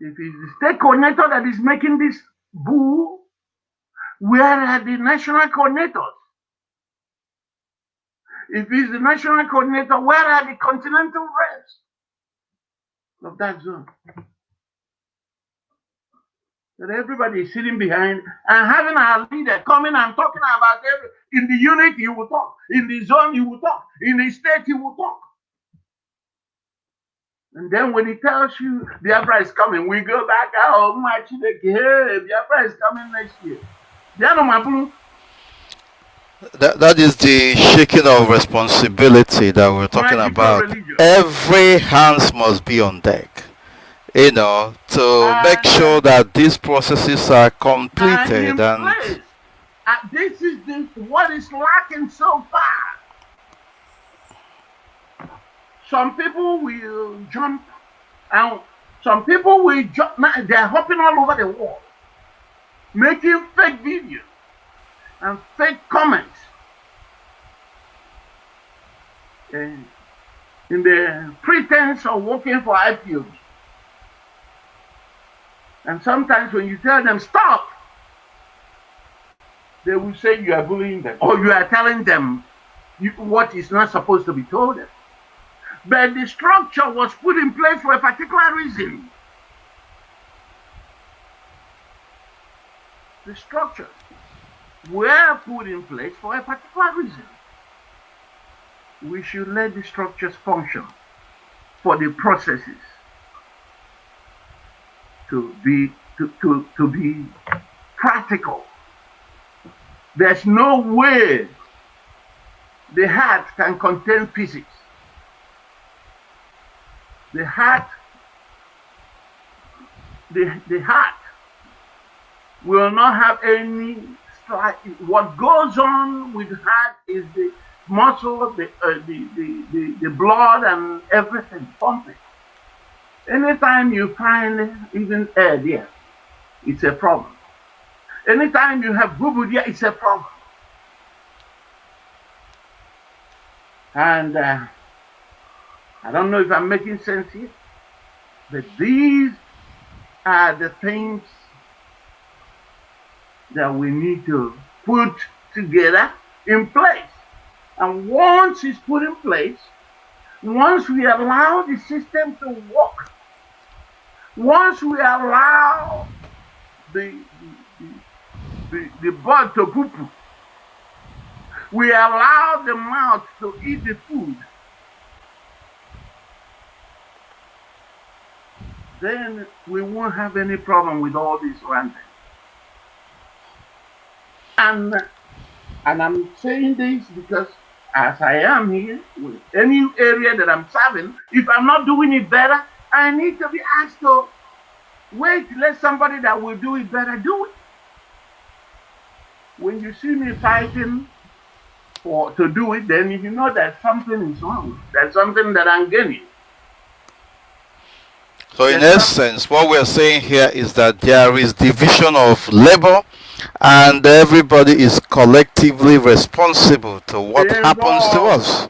If it's the state coordinator that is making this boo, where are the national coordinators? If it's the national coordinator, where are the continental reps of that zone? That everybody is sitting behind and having our leader coming and talking about in the unit he will talk, in the zone he will talk, in the state he will talk. And then when he tells you Biafra is coming, we go back, oh my Chineke, hey, Biafra is coming next year. That is the shaking of responsibility that we're talking about. Every hands must be on deck, to make sure that these processes are completed. And this is what is lacking so far. Some people will jump, and some people will jump. They're hopping all over the wall, making fake videos and fake comments in the pretense of working for IPOB. And sometimes when you tell them stop, they will say you are bullying them or you are telling them what is not supposed to be told them. But the structure was put in place for a particular reason. The structures were put in place for a particular reason. We should let the structures function for the processes to be practical. There's no way the heart can contain physics. The heart will not have any strike. What goes on with the heart is the muscle, the blood, and everything pumping. Anytime you find even air there, it's a problem. Anytime you have boo-boo there, it's a problem. And I don't know if I'm making sense here, but these are the things that we need to put together in place. And once it's put in place, once we allow the system to work, once we allow the bird to poo-poo, we allow the mouth to eat the food, then we won't have any problem with all this ranting. And I'm saying this because as I am here, with any area that I'm serving, if I'm not doing it better, I need to be asked to wait, let somebody that will do it better do it. When you see me fighting to do it, then you know that something is wrong. There's something that I'm gaining. So in essence, what we're saying here is that there is division of labor and everybody is collectively responsible to what happens to us.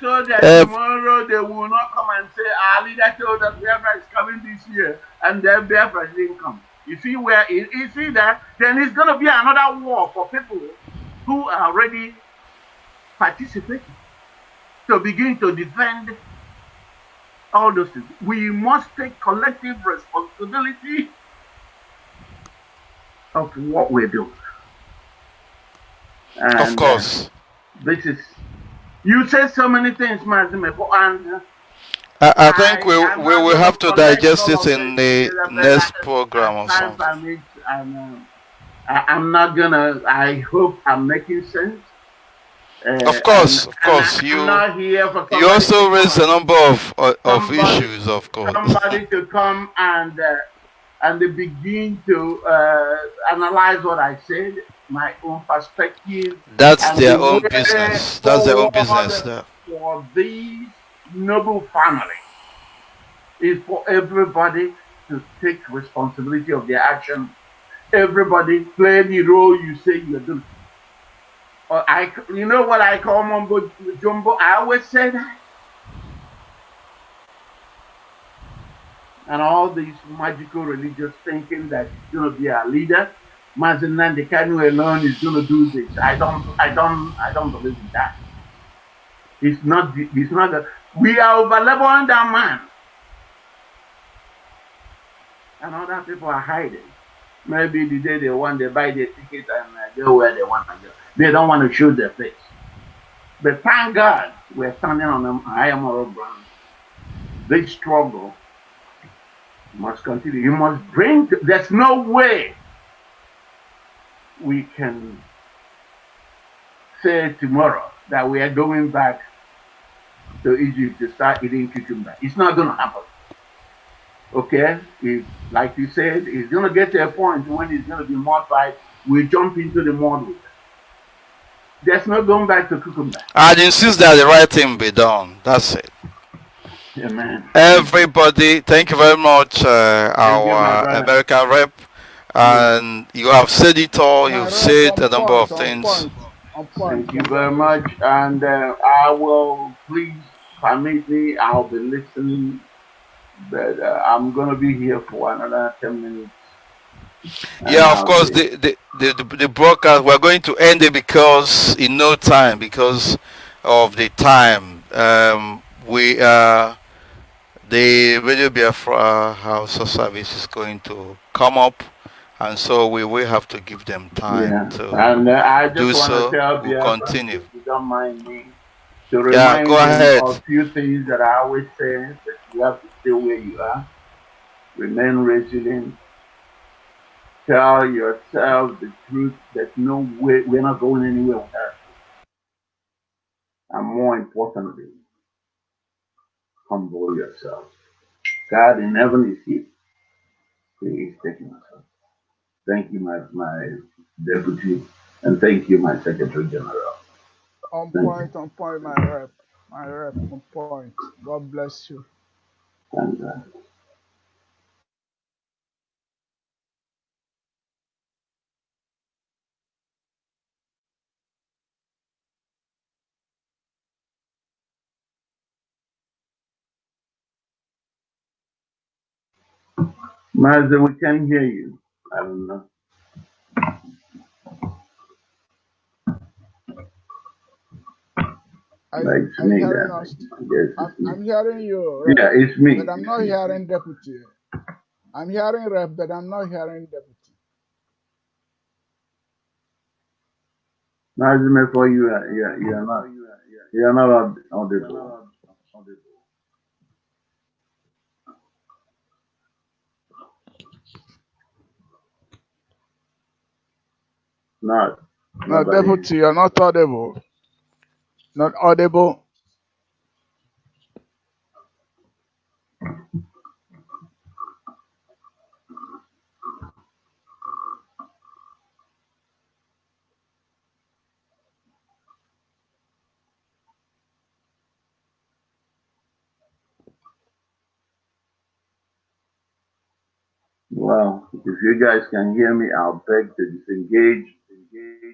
So that tomorrow they will not come and say, our leader told us Biafra is coming this year, and then Biafra didn't come. You see where you see that? Then it's going to be another war for people who are already participating to begin to defend all those things. We must take collective responsibility of what we're doing. And, of course. This is, you say so many things, Mazi Mefor, and I think we will have to digest it in the next program or something. I'm not gonna. I hope I'm making sense. Of course. You also raised a number of issues, of course. Somebody to come and they begin to analyze what I said, my own perspective. That's their own business. That's their own business. For this noble family is for everybody to take responsibility of their action. Everybody play the role you say you're doing. You know what I call mumbo jumbo? I always say that. And all these magical religious thinking that he's going to be our leader, Mazi Nnamdi Kanu alone is going to do this. I don't believe in that. It's not. We are over-leveling that man, and other people are hiding. Maybe the day they want, they buy their ticket and go where they want to go. They don't want to show their face. But thank God we're standing on a higher moral ground. They struggle. You must continue. You must bring. There's no way we can say tomorrow that we are going back to Egypt to start eating cucumber. It's not going to happen. Okay? Like you said, it's going to get to a point when it's going to be mud fight. We jump into the mud with it. There's no going back to cucumber. I'd insist that the right thing be done. That's it. Amen. Everybody, thank you very much, our American rep. And you have said it all. You've said a number of things. Thank you very much. And I will, please permit me, I'll be listening. But I'm going to be here for another 10 minutes. Yeah, of course, the broadcast, we're going to end it because in no time, because of the time. The Radio Biafra House of Service is going to come up, and so we will have to give them time to I just do so. We'll continue. If you don't mind me, to remind go ahead. Of a few things that I always say, that you have to stay where you are, remain resilient, tell yourself the truth. There's no way, we're not going anywhere with her. And more importantly, humble yourself. God in heaven is here. He is taking us up. Thank you, my deputy, and thank you, my secretary general. On point, my rep, on point. God bless you. Thank God. Mazi, we can't hear you. I don't know. I'm hearing you. Rep, yeah, it's me. But I'm not hearing deputy. I'm hearing rep, but I'm not hearing deputy. Mazi Mefor, you're not audible. Not. No, Nobody. deputy, you're not audible. Not audible. Well, if you guys can hear me, I'll beg to disengage.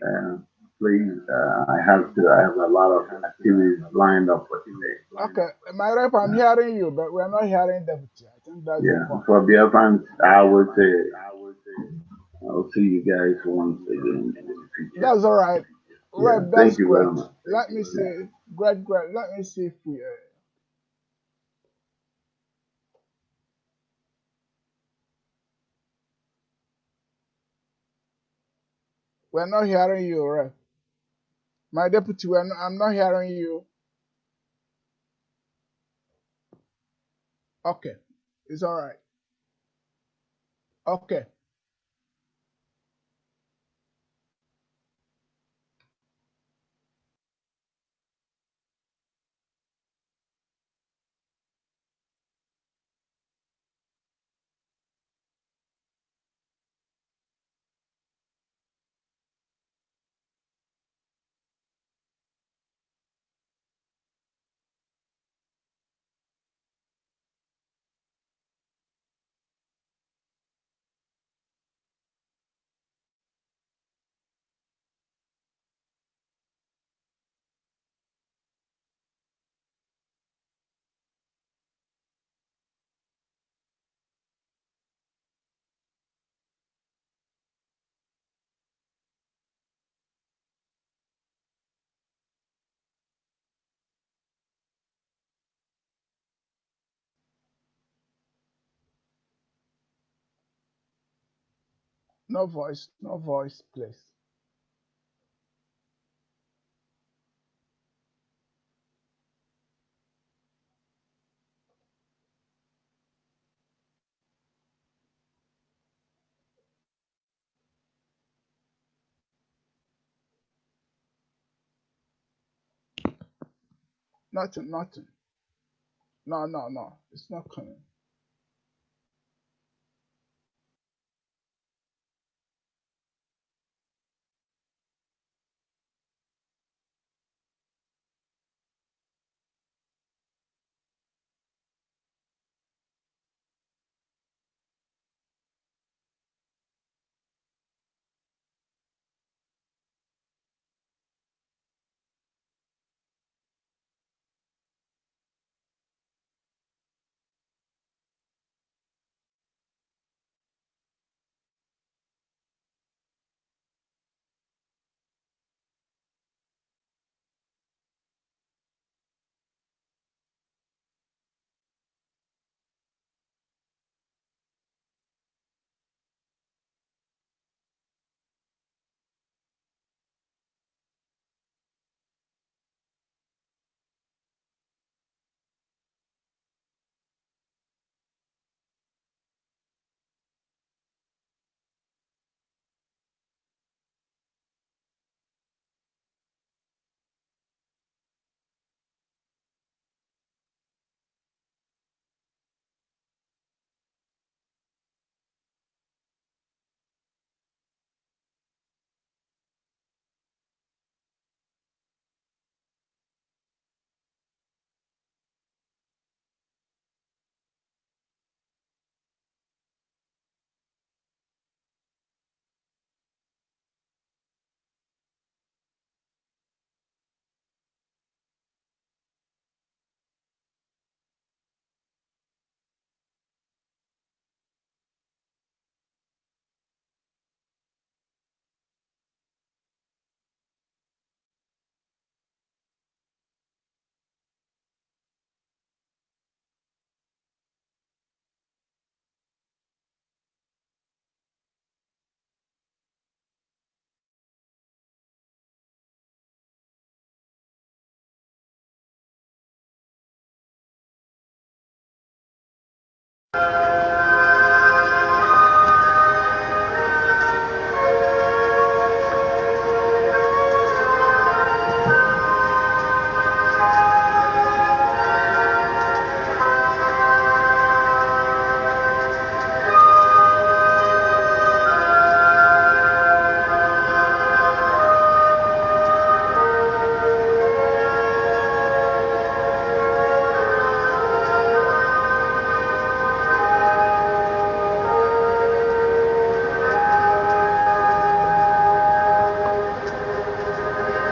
Uh, please, I have a lot of activities lined up for today. Okay, my rep, I'm hearing you, but we're not hearing deputy. I think that's the Yeah, point. for Biafrans, I would say I'll see you guys once again in the future. That's all right. Yeah, Rep, thank that's you great. very much. Let me see. Great, great. Let me see if we're not hearing you, Rep. My deputy, I'm not hearing you. Okay, it's all right. Okay. No voice, please. Nothing, nothing. No, no, no. It's not coming.